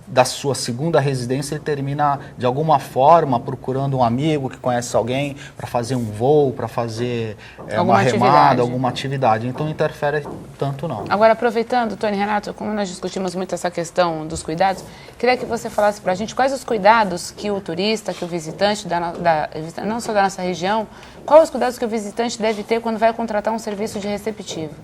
da sua segunda residência, ele termina, de alguma forma, procurando um amigo que conhece alguém para fazer um voo, para fazer uma remada, alguma atividade. Então, não interfere tanto, não. Agora, aproveitando, Tony, Renato, como nós discutimos muito essa questão dos cuidados, queria que você falasse para a gente quais os cuidados que o turista, que o visitante, não só da nossa região, quais os cuidados que o visitante deve ter quando vai contratar um serviço de receptivo?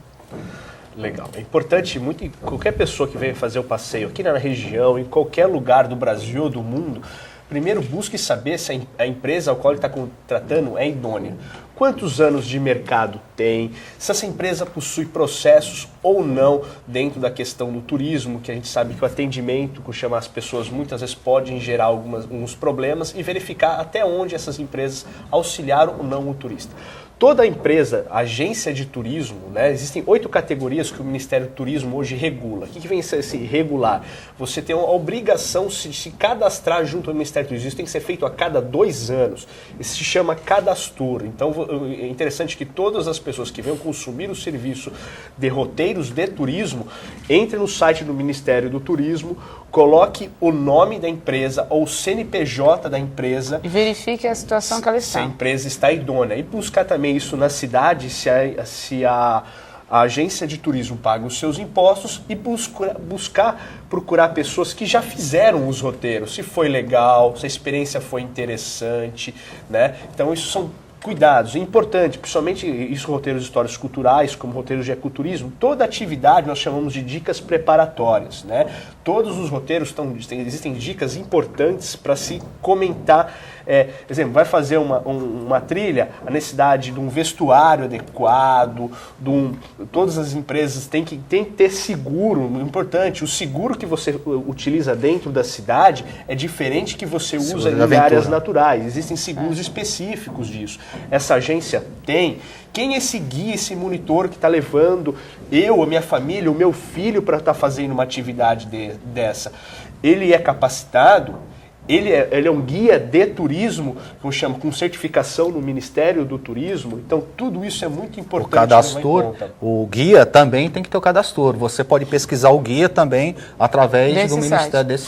Legal. É importante, qualquer pessoa que venha fazer o passeio aqui na região, em qualquer lugar do Brasil ou do mundo, primeiro busque saber se a empresa ao qual ele está contratando é idônea. Quantos anos de mercado tem, se essa empresa possui processos ou não dentro da questão do turismo, que a gente sabe que o atendimento, com chamar as pessoas, muitas vezes pode gerar alguns problemas, e verificar até onde essas empresas auxiliaram ou não o turista. Toda empresa, agência de turismo, né, existem 8 categorias que o Ministério do Turismo hoje regula. O que vem a ser esse regular? Você tem a obrigação de se cadastrar junto ao Ministério do Turismo. Isso tem que ser feito a cada 2 anos. Isso se chama cadastro. Então é interessante que todas as pessoas que venham consumir o serviço de roteiros de turismo entrem no site do Ministério do Turismo, coloque o nome da empresa ou o CNPJ da empresa. E verifique a situação que ela está. Se a empresa está idônea. E buscar também isso na cidade, se a agência de turismo paga os seus impostos, e procurar pessoas que já fizeram os roteiros, se foi legal, se a experiência foi interessante, né? Então isso são cuidados, é importante, principalmente isso, roteiros históricos culturais, como roteiros de ecoturismo. Toda atividade nós chamamos de dicas preparatórias, né? Todos os roteiros existem dicas importantes para se comentar. Por exemplo, vai fazer uma trilha, a necessidade de um vestuário adequado, todas as empresas têm que ter seguro, importante. O seguro que você utiliza dentro da cidade é diferente que você usa em áreas naturais. Existem seguros específicos disso. Essa agência tem. Quem é esse guia, esse monitor que está levando eu, a minha família, o meu filho para estar fazendo uma atividade dessa? Ele é capacitado? Ele é um guia de turismo, como chama, com certificação no Ministério do Turismo. Então, tudo isso é muito importante. O cadastro, o guia também tem que ter o cadastro. Você pode pesquisar o guia também através do Ministério.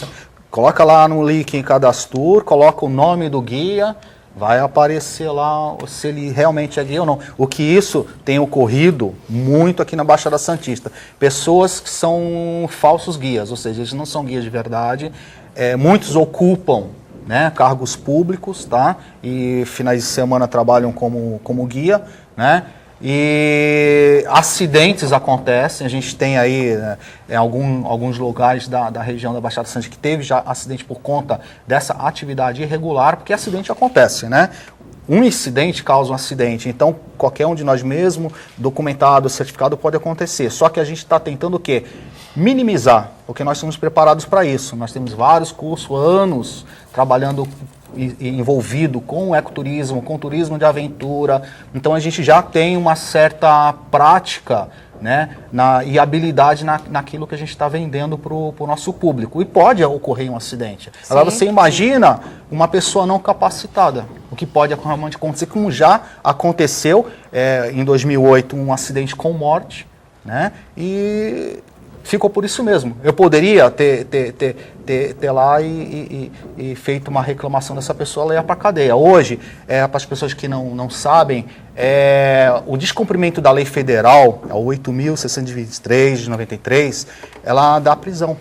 Coloca lá no link em cadastro, coloca o nome do guia, vai aparecer lá se ele realmente é guia ou não. O que isso tem ocorrido muito aqui na Baixada Santista. Pessoas que são falsos guias, ou seja, eles não são guias de verdade. Muitos ocupam, né, cargos públicos, tá? E finais de semana trabalham como guia, né? E acidentes acontecem. A gente tem aí alguns lugares da região da Baixada Santista que teve já acidente por conta dessa atividade irregular, porque acidente acontece, né? Um incidente causa um acidente, então qualquer um de nós mesmo, documentado, certificado, pode acontecer. Só que a gente está tentando o quê? Minimizar, porque nós somos preparados para isso. Nós temos vários cursos, anos, trabalhando envolvido com o ecoturismo, com o turismo de aventura. Então a gente já tem uma certa prática, né, e habilidade naquilo que a gente está vendendo para o nosso público. E pode ocorrer um acidente. Sim. Agora você imagina uma pessoa não capacitada, o que pode realmente acontecer, como já aconteceu em 2008, um acidente com morte, né? E ficou por isso mesmo. Eu poderia ter lá e feito uma reclamação dessa pessoa, ela ia para a cadeia. Hoje, para as pessoas que não sabem, o descumprimento da lei federal, a 8.623 de 93, ela dá prisão.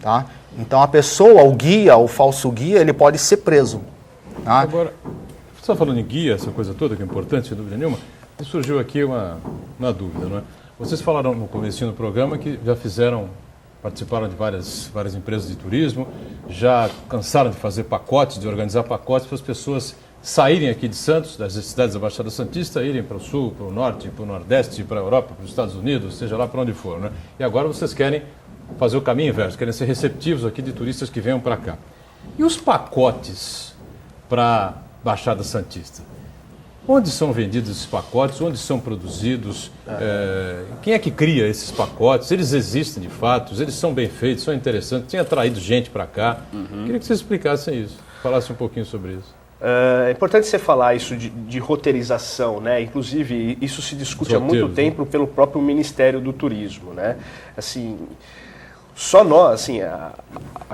Tá? Então a pessoa, o guia, o falso guia, ele pode ser preso. Tá? Agora, você está falando em guia, essa coisa toda que é importante, sem dúvida nenhuma, e surgiu aqui uma dúvida, não é? Vocês falaram no começo do programa que já participaram de várias empresas de turismo, já cansaram de fazer pacotes, de organizar pacotes para as pessoas saírem aqui de Santos, das cidades da Baixada Santista, irem para o Sul, para o Norte, para o Nordeste, para a Europa, para os Estados Unidos, seja lá para onde for, né? E agora vocês querem fazer o caminho inverso, querem ser receptivos aqui de turistas que venham para cá. E os pacotes para a Baixada Santista? Onde são vendidos esses pacotes? Onde são produzidos? Quem é que cria esses pacotes? Eles existem de fato? Eles são bem feitos? São interessantes? Tem atraído gente para cá? Queria que vocês explicassem isso, falassem um pouquinho sobre isso. É importante você falar isso de roteirização, né? Inclusive, isso se discute há muito tempo pelo próprio Ministério do Turismo, né? Assim, só nós, assim, a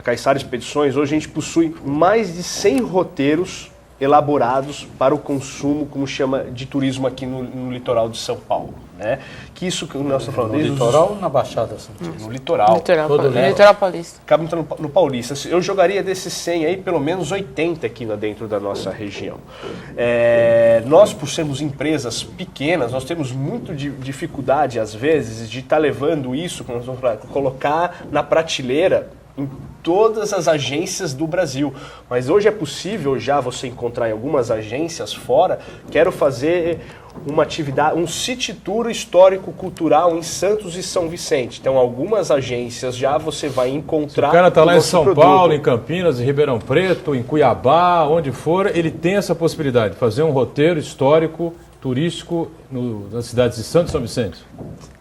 Caiçara Expedições, hoje a gente possui mais de 100 roteiros elaborados para o consumo, como chama, de turismo aqui no litoral de São Paulo, né? Que isso que nós estamos falando... No litoral ou na Baixada Santista? No litoral. Litoral paulista. Acaba entrando no paulista. Eu jogaria desses 100 aí, pelo menos 80 aqui dentro da nossa região. Nós, por sermos empresas pequenas, nós temos muito dificuldade, às vezes, de estar levando isso, colocar na prateleira em todas as agências do Brasil. Mas hoje é possível já você encontrar em algumas agências fora, quero fazer uma atividade, um city tour histórico-cultural em Santos e São Vicente. Então, algumas agências já você vai encontrar... Se o cara está lá em São Paulo, em Campinas, em Ribeirão Preto, em Cuiabá, onde for, ele tem essa possibilidade de fazer um roteiro histórico, turístico nas cidades de Santos e São Vicente.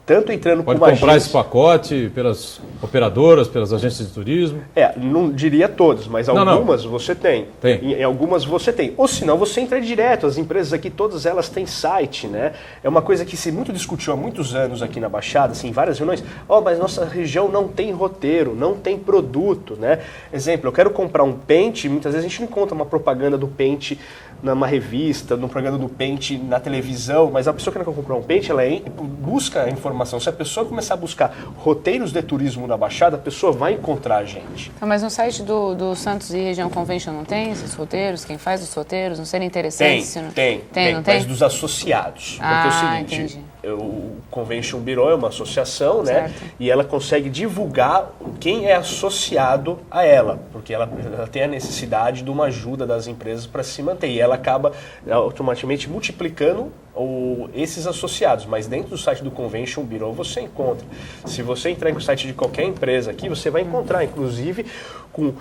Tanto entrando Pode com uma comprar agência... esse pacote pelas operadoras, pelas agências de turismo? Não diria todas, mas algumas você tem. Em algumas você tem. Ou senão você entra direto. As empresas aqui, todas elas têm site, né? É uma coisa que se muito discutiu há muitos anos aqui na Baixada, assim, em várias reuniões. Mas nossa região não tem roteiro, não tem produto, né? Exemplo, eu quero comprar um pente, muitas vezes a gente não encontra uma propaganda do pente numa revista, numa propaganda do pente na televisão, mas a pessoa que quer comprar um pente, ela busca a informação. Se a pessoa começar a buscar roteiros de turismo na Baixada, a pessoa vai encontrar a gente. Mas no site do Santos e Região Convention não tem esses roteiros? Quem faz os roteiros? Não seria interessante? Tem, mas dos associados. Porque é o seguinte, entendi. O Convention Bureau é uma associação, né? Certo. E ela consegue divulgar quem é associado a ela, porque ela tem a necessidade de uma ajuda das empresas para se manter. E ela acaba automaticamente multiplicando esses associados, mas dentro do site do Convention Bureau você encontra. Se você entrar no site de qualquer empresa aqui, você vai encontrar, inclusive, com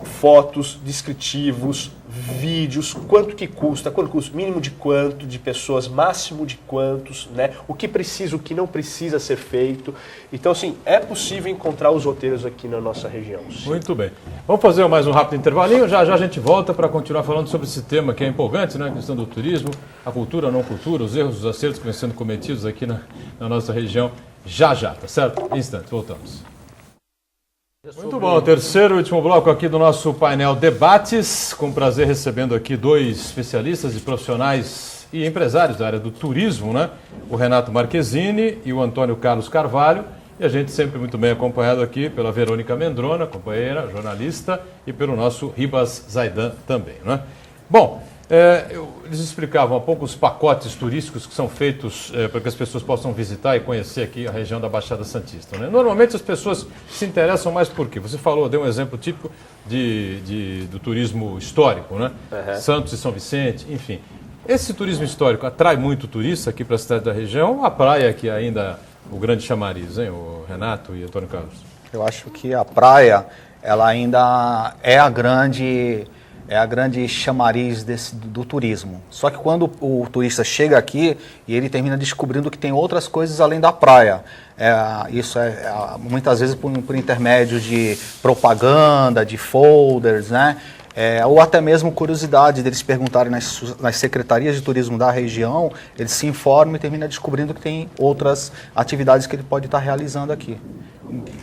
fotos, descritivos, vídeos, quanto custa, mínimo de quanto, de pessoas, máximo de quantos, né? O que precisa, o que não precisa ser feito. Então, assim, é possível encontrar os roteiros aqui na nossa região. Sim. Muito bem. Vamos fazer mais um rápido intervalinho, já a gente volta para continuar falando sobre esse tema que é empolgante, né? A questão do turismo, a cultura, a não cultura, os erros, os acertos que vêm sendo cometidos aqui na nossa região. Já, tá certo? Em instantes, voltamos. Muito bom, terceiro e último bloco aqui do nosso painel Debates, com prazer recebendo aqui dois especialistas e profissionais e empresários da área do turismo, né? O Renato Marquezini e o Antônio Carlos Carvalho, e a gente sempre muito bem acompanhado aqui pela Verônica Mendrona, companheira, jornalista, e pelo nosso Ribas Zaidan também, né? Bom, eles explicavam há pouco os pacotes turísticos que são feitos para que as pessoas possam visitar e conhecer aqui a região da Baixada Santista, né? Normalmente as pessoas se interessam mais por quê? Você deu um exemplo típico do turismo histórico, né? Uhum. Santos e São Vicente, enfim. Esse turismo histórico atrai muito turista aqui para a cidade da região, ou a praia que ainda o grande chamariz, hein? O Renato e Antônio Carlos? Eu acho que a praia, ela ainda é a grande chamariz do turismo. Só que quando o turista chega aqui e ele termina descobrindo que tem outras coisas além da praia. Isso muitas vezes por intermédio de propaganda, de folders, né? ou até mesmo curiosidade deles perguntarem nas secretarias de turismo da região, eles se informam e terminam descobrindo que tem outras atividades que ele pode estar realizando aqui.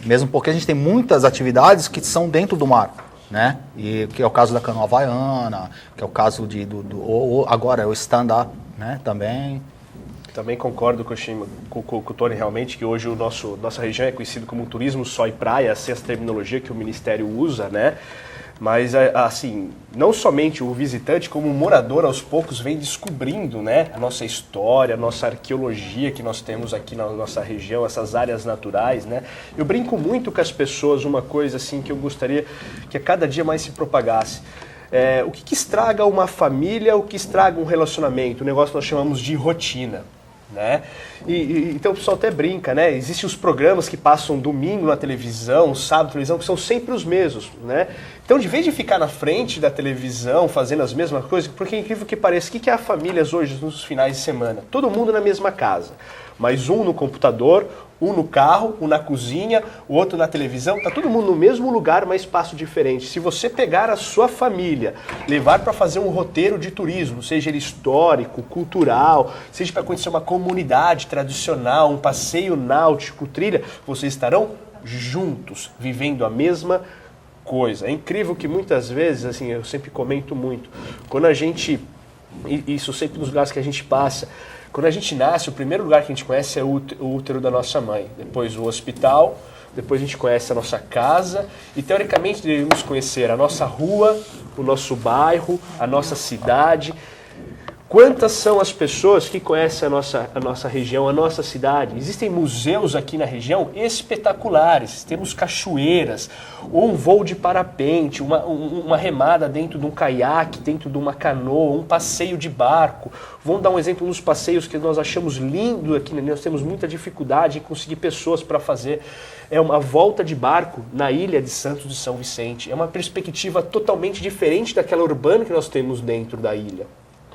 Mesmo porque a gente tem muitas atividades que são dentro do mar, né? E que é o caso da canoa havaiana, que é o caso agora é o stand-up, né? Também concordo com o Tony, realmente, que hoje nossa região é conhecida como turismo só e praia, essa é a terminologia que o Ministério usa, né? Mas, assim, não somente o visitante, como o morador, aos poucos, vem descobrindo, né, a nossa história, a nossa arqueologia que nós temos aqui na nossa região, essas áreas naturais, né? Eu brinco muito com as pessoas, uma coisa, assim, que eu gostaria que a cada dia mais se propagasse. O que estraga uma família, o que estraga um relacionamento? O negócio que nós chamamos de rotina. Né? Então o pessoal até brinca, né? Existem os programas que passam domingo na televisão, sábado na televisão, que são sempre os mesmos, né? Então, de vez de ficar na frente da televisão fazendo as mesmas coisas, porque é incrível que pareça, o que é a família hoje nos finais de semana? Todo mundo na mesma casa, mas um no computador, um no carro, um na cozinha, o outro na televisão, tá todo mundo no mesmo lugar, mas espaço diferente. Se você pegar a sua família, levar para fazer um roteiro de turismo, seja ele histórico, cultural, seja para conhecer uma comunidade tradicional, um passeio náutico, trilha, vocês estarão juntos, vivendo a mesma coisa. É incrível que muitas vezes, assim, eu sempre comento muito, quando a gente, isso sempre nos lugares que a gente passa, quando a gente nasce, o primeiro lugar que a gente conhece é o útero da nossa mãe, depois o hospital, depois a gente conhece a nossa casa e, teoricamente, devemos conhecer a nossa rua, o nosso bairro, a nossa cidade. Quantas são as pessoas que conhecem a nossa região, a nossa cidade? Existem museus aqui na região espetaculares. Temos cachoeiras, ou um voo de parapente, uma remada dentro de um caiaque, dentro de uma canoa, um passeio de barco. Vamos dar um exemplo dos passeios que nós achamos lindo aqui, nós temos muita dificuldade em conseguir pessoas para fazer. É uma volta de barco na ilha de Santos de São Vicente. É uma perspectiva totalmente diferente daquela urbana que nós temos dentro da ilha.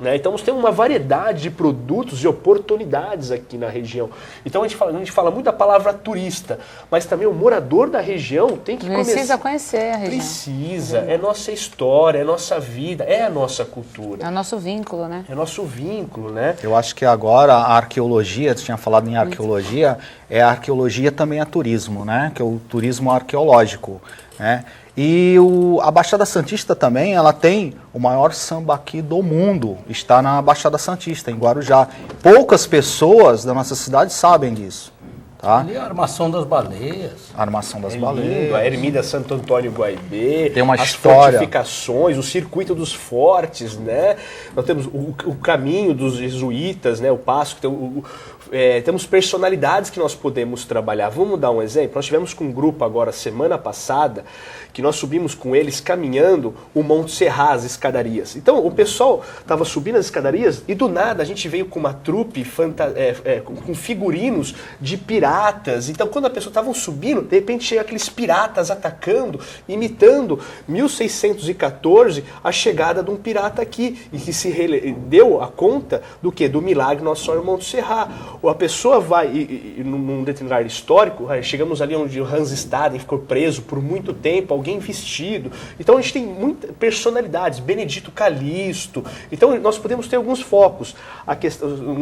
Né? Então, nós temos uma variedade de produtos e oportunidades aqui na região. Então, a gente fala muito da palavra turista, mas também o morador da região tem que Precisa conhecer a região. Precisa. É nossa história, é nossa vida, é a nossa cultura. É o nosso vínculo, né? É nosso vínculo, né? Eu acho que agora a arqueologia, você tinha falado em arqueologia, a arqueologia também é turismo, né? Que é o turismo arqueológico, né? E a Baixada Santista também, ela tem o maior sambaqui do mundo, está na Baixada Santista, em Guarujá. Poucas pessoas da nossa cidade sabem disso. Tá? Ali a Armação das Baleias. A Armação das Lindo, Baleias. a Ermida Santo Antônio Guaibê, tem uma as história. fortificações, o circuito dos fortes, né? Nós temos o caminho dos jesuítas, né? O passo, temos personalidades que nós podemos trabalhar. Vamos dar um exemplo? Nós tivemos com um grupo agora, semana passada, que nós subimos com eles caminhando o Monte Serra, as escadarias. Então, o pessoal estava subindo as escadarias e do nada a gente veio com uma trupe com figurinos de piratas. Então, quando a pessoa estava subindo, de repente chega aqueles piratas atacando, imitando 1614, a chegada de um pirata aqui, e que se deu a conta do quê? Do milagre Nossa Senhora Monte Serra. Ou a pessoa vai, num determinado histórico, chegamos ali onde o Hans Staden ficou preso por muito tempo, alguém vestido. Então a gente tem muitas personalidades, Benedito Calixto. Então nós podemos ter alguns focos.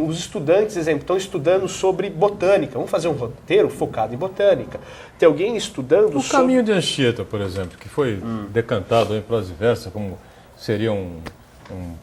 Os estudantes, exemplo, estão estudando sobre botânica. Vamos fazer um roteiro focado em botânica. Tem alguém estudando o Caminho de Anchieta, por exemplo, que foi decantado em prosa e versa como seria um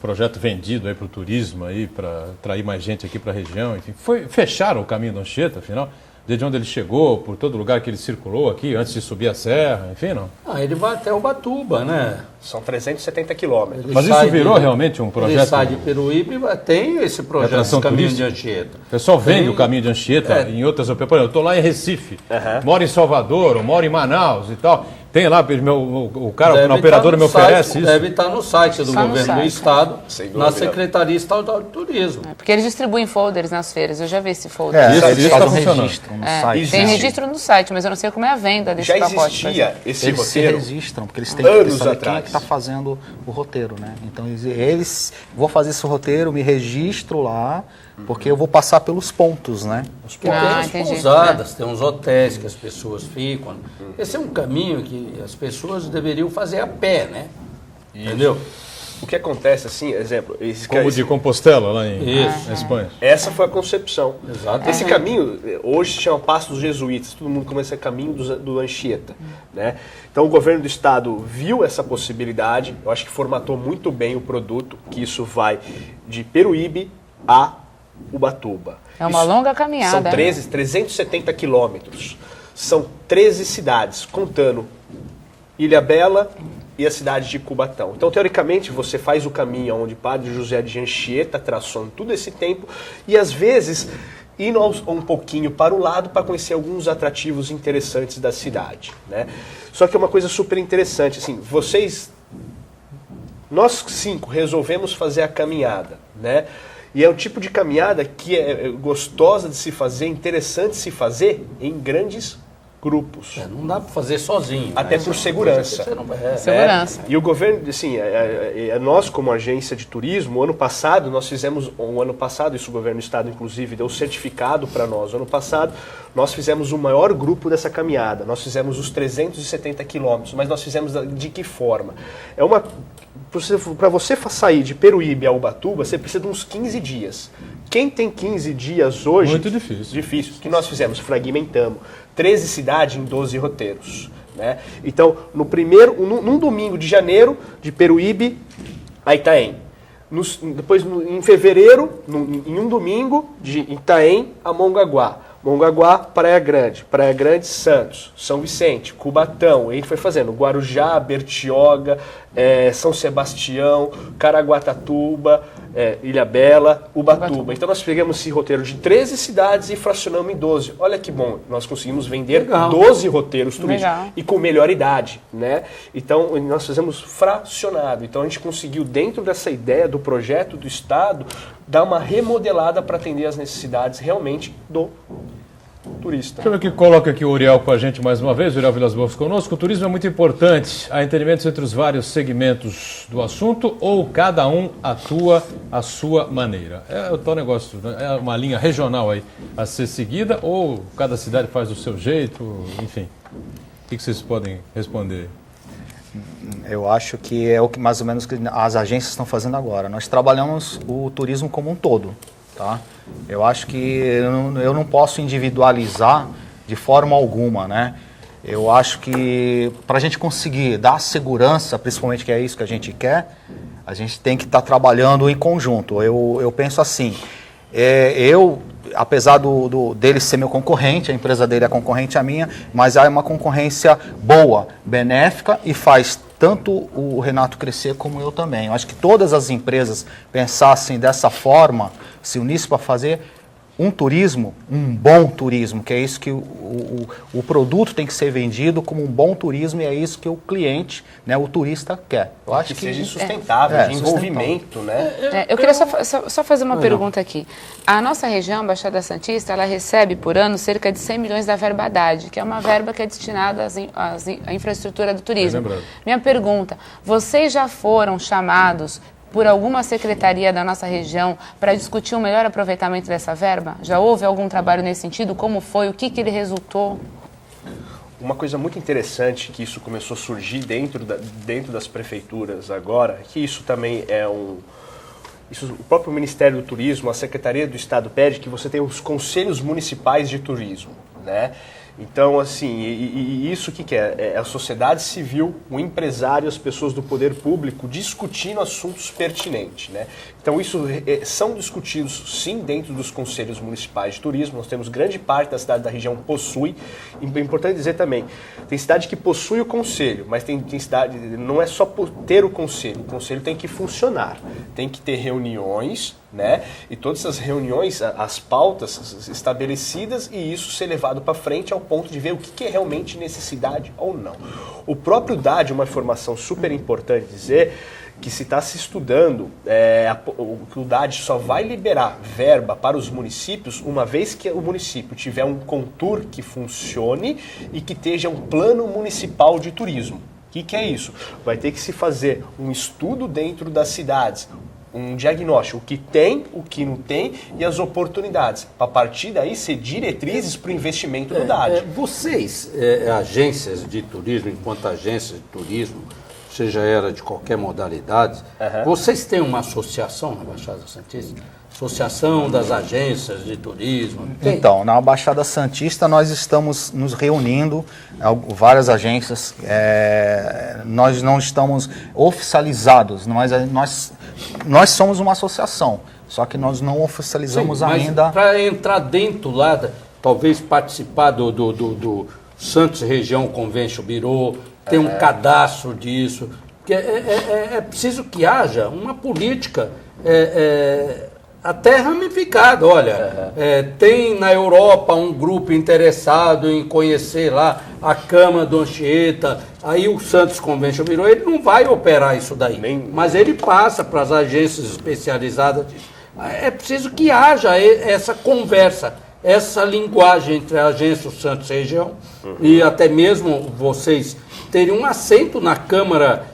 projeto vendido para o turismo, para atrair mais gente aqui para a região. Enfim, fecharam o Caminho de Anchieta, afinal, desde onde ele chegou, por todo lugar que ele circulou aqui, antes de subir a serra, enfim, não? Ele vai até Ubatuba, né? São 370 quilômetros. Mas isso virou realmente um projeto? Ele sai de Peruíbe, tem esse projeto do Caminho de Anchieta. O pessoal vende o Caminho de Anchieta em outras... Por exemplo, eu estou lá em Recife, moro em Salvador, ou moro em Manaus e tal. Tem lá, o cara na operadora me oferece isso. Deve estar no site do governo do estado, na Secretaria Estadual de Turismo. Porque eles distribuem folders nas feiras, eu já vi esse folder. Eles fazem um registro no site. Tem registro no site, mas eu não sei como é a venda desse pacote. Já existia esse eles roteiro? Eles se registram, porque eles têm que saber quem é que está fazendo o roteiro, né? Então vou fazer esse roteiro, me registro lá, porque eu vou passar pelos pontos, né? Tem as pousadas, tem uns hotéis que as pessoas ficam. Esse é um caminho que as pessoas deveriam fazer a pé, né? Entendeu? O que acontece, assim, exemplo... Como de Compostela, lá na Espanha. Essa foi a concepção. Exato. Esse caminho, hoje se chama Passo dos Jesuítas, todo mundo começa a caminho do Anchieta, né? Então o governo do estado viu essa possibilidade, eu acho que formatou muito bem o produto, que isso vai de Peruíbe a Ubatuba. É uma longa caminhada. São 370 quilômetros. São 13 cidades, contando Ilhabela e a cidade de Cubatão. Então, teoricamente, você faz o caminho onde Padre José de Anchieta traçou em todo esse tempo e, às vezes, indo um pouquinho para o lado para conhecer alguns atrativos interessantes da cidade, né? Só que é uma coisa super interessante, assim, nós 5 resolvemos fazer a caminhada, né? E é o tipo de caminhada que é gostosa de se fazer, interessante de se fazer em grandes grupos. Não dá para fazer sozinho. Até por segurança. Segurança. E o governo, assim, nós como agência de turismo, ano passado, isso o governo do estado, inclusive, deu certificado para nós. Ano passado, nós fizemos o maior grupo dessa caminhada. Nós fizemos os 370 quilômetros, mas nós fizemos de que forma? Para você sair de Peruíbe a Ubatuba, você precisa de uns 15 dias. Quem tem 15 dias hoje... Muito difícil. Difícil. O que nós fizemos? Fragmentamos. 13 cidades em 12 roteiros, né? Então, num domingo de janeiro, de Peruíbe a Itaém. Depois, em fevereiro, em um domingo, de Itaém a Mongaguá. Mongaguá, Praia Grande, Santos, São Vicente, Cubatão. E a gente foi fazendo Guarujá, Bertioga, São Sebastião, Caraguatatuba, Ilhabela, Ubatuba. Então nós pegamos esse roteiro de 13 cidades e fracionamos em 12. Olha que bom, nós conseguimos vender 12 roteiros turísticos e com melhor idade, né? Então nós fizemos fracionado. Então a gente conseguiu, dentro dessa ideia do projeto do Estado, dar uma remodelada para atender as necessidades realmente do turista. Deixa eu ver o que coloca aqui o Uriel com a gente mais uma vez, o Uriel Vilas Boas conosco. O turismo é muito importante. Há entendimentos entre os vários segmentos do assunto ou cada um atua à sua maneira? É o tal negócio, né? É uma linha regional aí a ser seguida ou cada cidade faz do seu jeito, enfim. O que vocês podem responder? Eu acho que é o que mais ou menos que as agências estão fazendo agora. Nós trabalhamos o turismo como um todo. Tá? Eu acho que eu não posso individualizar de forma alguma, né? Eu acho que para a gente conseguir dar segurança, principalmente que é isso que a gente quer, a gente tem que estar trabalhando em conjunto. Eu penso assim, apesar dele ser meu concorrente, a empresa dele é concorrente à minha, mas é uma concorrência boa, benéfica e faz tanto o Renato crescer como eu também. Eu acho que todas as empresas pensassem dessa forma, se unissem para fazer um turismo, um bom turismo, que é isso que o produto tem que ser vendido como um bom turismo e é isso que o cliente, né, o turista quer. Eu acho que seja sustentável, de envolvimento, né? Eu queria só fazer uma pergunta aqui. A nossa região, Baixada Santista, ela recebe por ano cerca de 100 milhões da verba Haddad, que é uma verba que é destinada à infraestrutura do turismo. Minha pergunta, vocês já foram chamados por alguma secretaria da nossa região para discutir um melhor aproveitamento dessa verba? Já houve algum trabalho nesse sentido? Como foi? O que ele resultou? Uma coisa muito interessante que isso começou a surgir dentro das prefeituras agora, que isso também o próprio Ministério do Turismo, a Secretaria do Estado pede que você tenha os conselhos municipais de turismo, né? Então, assim, isso o que é? É a sociedade civil, o empresário, as pessoas do poder público discutindo assuntos pertinentes, né? Então, isso são discutidos, sim, dentro dos conselhos municipais de turismo. Nós temos grande parte da cidade da região possui. É importante dizer também, tem cidade que possui o conselho, mas tem cidade, não é só por ter o conselho tem que funcionar, tem que ter reuniões, né? E todas essas reuniões, as pautas estabelecidas e isso ser levado para frente ao ponto de ver o que é realmente necessidade ou não. O próprio DAD, uma informação super importante dizer, que se está se estudando, o DAD só vai liberar verba para os municípios uma vez que o município tiver um contour que funcione e que esteja um plano municipal de turismo. O que é isso? Vai ter que se fazer um estudo dentro das cidades, um diagnóstico, o que tem, o que não tem e as oportunidades. Para a partir daí ser diretrizes para o investimento do DAD. Vocês, agências de turismo, enquanto agências de turismo, seja ela de qualquer modalidade, vocês têm uma associação na Baixada Santista? Associação das agências de turismo? Tem? Então, na Baixada Santista nós estamos nos reunindo, várias agências, nós não estamos oficializados, nós somos uma associação, só que nós não oficializamos ainda. Para entrar dentro lá, talvez participar do Santos Região Convention Bureau, tem um cadastro disso, que é preciso que haja uma política até ramificada. Olha, tem na Europa um grupo interessado em conhecer lá a Cama do Anchieta, aí o Santos Convention Bureau, ele não vai operar isso daí, mas ele passa para as agências especializadas disso. É preciso que haja essa conversa, essa linguagem entre a agência, o Santos Região, e até mesmo vocês terem um assento na Câmara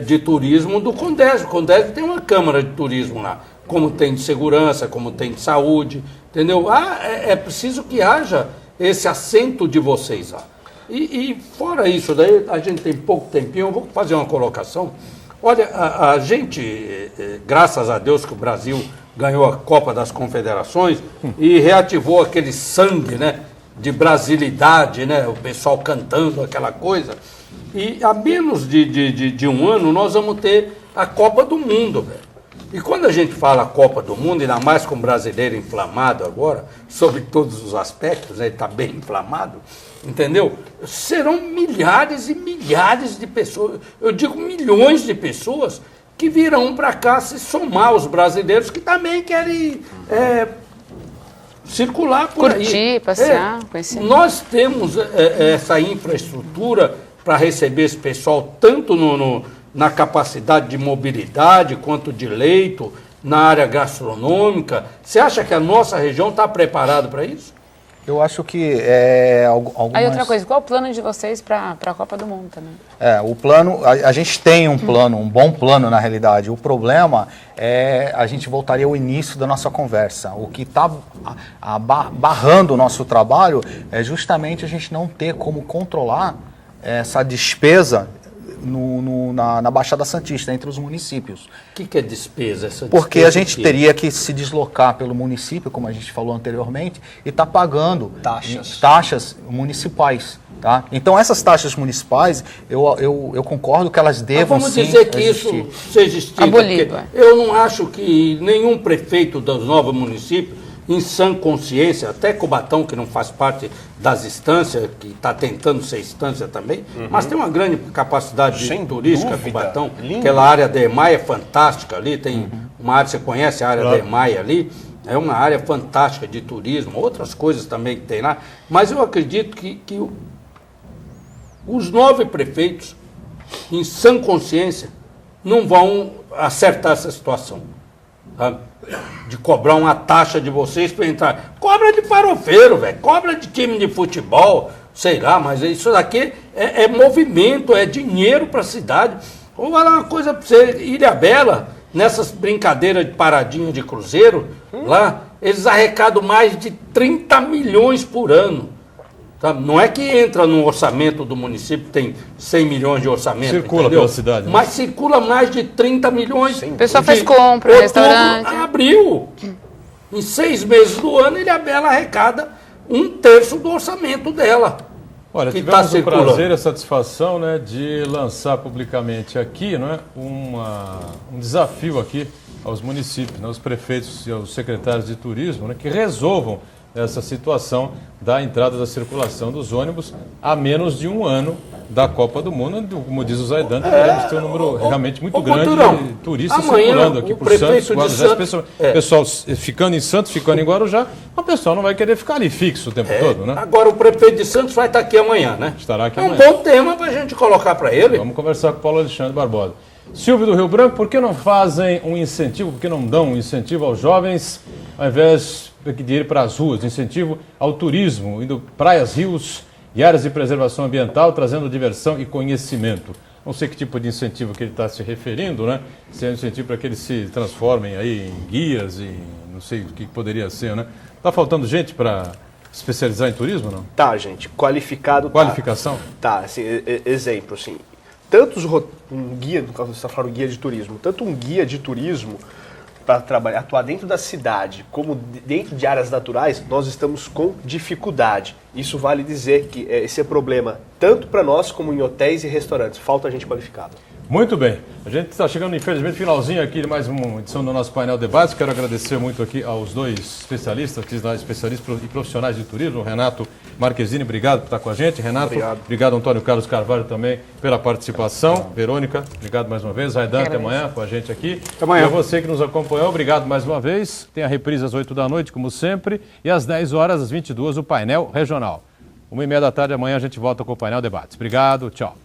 de Turismo do Condésio. O Condésio tem uma Câmara de Turismo lá, como tem de segurança, como tem de saúde, entendeu? É preciso que haja esse assento de vocês lá. E fora isso, daí a gente tem pouco tempinho, eu vou fazer uma colocação. Olha, a gente, graças a Deus que o Brasil ganhou a Copa das Confederações e reativou aquele sangue, né, de brasilidade, né, o pessoal cantando aquela coisa. E há menos de um ano nós vamos ter a Copa do Mundo, velho. E quando a gente fala Copa do Mundo, ainda mais com o brasileiro inflamado agora, sobre todos os aspectos, ele está bem inflamado, entendeu? Serão milhares e milhares de pessoas, eu digo milhões de pessoas, que virão para cá se somar aos brasileiros que também querem circular por aí. Curtir, passear, conhecer. Nós temos essa infraestrutura para receber esse pessoal, tanto na capacidade de mobilidade, quanto de leito, na área gastronômica. Você acha que a nossa região está preparada para isso? Eu acho que algumas... Aí outra coisa, qual o plano de vocês para a Copa do Mundo também? O plano, a gente tem um plano, um bom plano na realidade. O problema a gente voltaria ao início da nossa conversa. O que está barrando o nosso trabalho é justamente a gente não ter como controlar essa despesa na Baixada Santista, entre os municípios. O que é despesa? Porque a gente teria que se deslocar pelo município, como a gente falou anteriormente, e está pagando taxas municipais. Tá? Então, essas taxas municipais, eu concordo que elas devam vamos dizer que existir. Isso seja extinto. Abolido. Eu não acho que nenhum prefeito dos novos municípios, em sã consciência, até Cubatão, que não faz parte das instâncias, que está tentando ser instância também, mas tem uma grande capacidade turística, Cubatão. Aquela área da EMAI é fantástica ali, tem uma área, você conhece a área da EMAI ali, é uma área fantástica de turismo, outras coisas também que tem lá, mas eu acredito que os 9 prefeitos, em sã consciência, não vão acertar essa situação, sabe? De cobrar uma taxa de vocês para entrar. Cobra de farofeiro, velho. Cobra de time de futebol, sei lá, mas isso daqui é movimento, é dinheiro para a cidade. Vou falar uma coisa para você, Ilhabela, nessas brincadeiras de paradinha de cruzeiro, lá, eles arrecadam mais de 30 milhões por ano. Tá? Não é que entra no orçamento do município, tem 100 milhões de orçamento. Circula pela cidade. Né? Mas circula mais de 30 milhões. O pessoal faz compra, restaurante. Abril. Em 6 meses do ano, Ilhabela arrecada 1/3 do orçamento dela. Olha, tivemos o prazer e a satisfação, né, de lançar publicamente aqui, né, um desafio aqui aos municípios, né, aos prefeitos e aos secretários de turismo, né, que resolvam essa situação da entrada da circulação dos ônibus a menos de um ano da Copa do Mundo. Como diz o Zaidan, teremos ter um número realmente muito grande de turistas circulando aqui por Santos, Guarujá. Pessoal ficando em Santos, ficando em Guarujá, o pessoal não vai querer ficar ali fixo o tempo todo, né? Agora o prefeito de Santos vai estar aqui amanhã, né? Estará aqui amanhã. É um bom tema para a gente colocar para ele. Vamos conversar com o Paulo Alexandre Barbosa. Silvio do Rio Branco, por que não fazem um incentivo, por que não dão um incentivo aos jovens, ao invés de ir para as ruas, incentivo ao turismo, indo praias, rios e áreas de preservação ambiental, trazendo diversão e conhecimento? Não sei que tipo de incentivo que ele está se referindo, né? Se é um incentivo para que eles se transformem aí em guias e não sei o que poderia ser, né? Está faltando gente para especializar em turismo, não? Tá, gente, qualificado. Qualificação? Tá, assim, exemplo, assim. tanto um guia, no caso você está falando guia de turismo, tanto um guia de turismo para atuar dentro da cidade, como dentro de áreas naturais, nós estamos com dificuldade. Isso vale dizer que esse é problema tanto para nós como em hotéis e restaurantes. Falta gente qualificada. Muito bem. A gente está chegando, infelizmente, finalzinho aqui de mais uma edição do nosso painel Debates. Quero agradecer muito aqui aos dois especialistas e profissionais de turismo, o Renato Marquezini, obrigado por estar com a gente. Renato, obrigado Antônio Carlos Carvalho também pela participação. Verônica, obrigado mais uma vez. Raidan, até amanhã com a gente aqui. Até amanhã. E a você que nos acompanhou, obrigado mais uma vez. Tem a reprise às 8 da noite, como sempre, e às 10 horas, às 22, o painel regional. 1h30 da tarde, amanhã a gente volta com o painel Debates. Obrigado, tchau.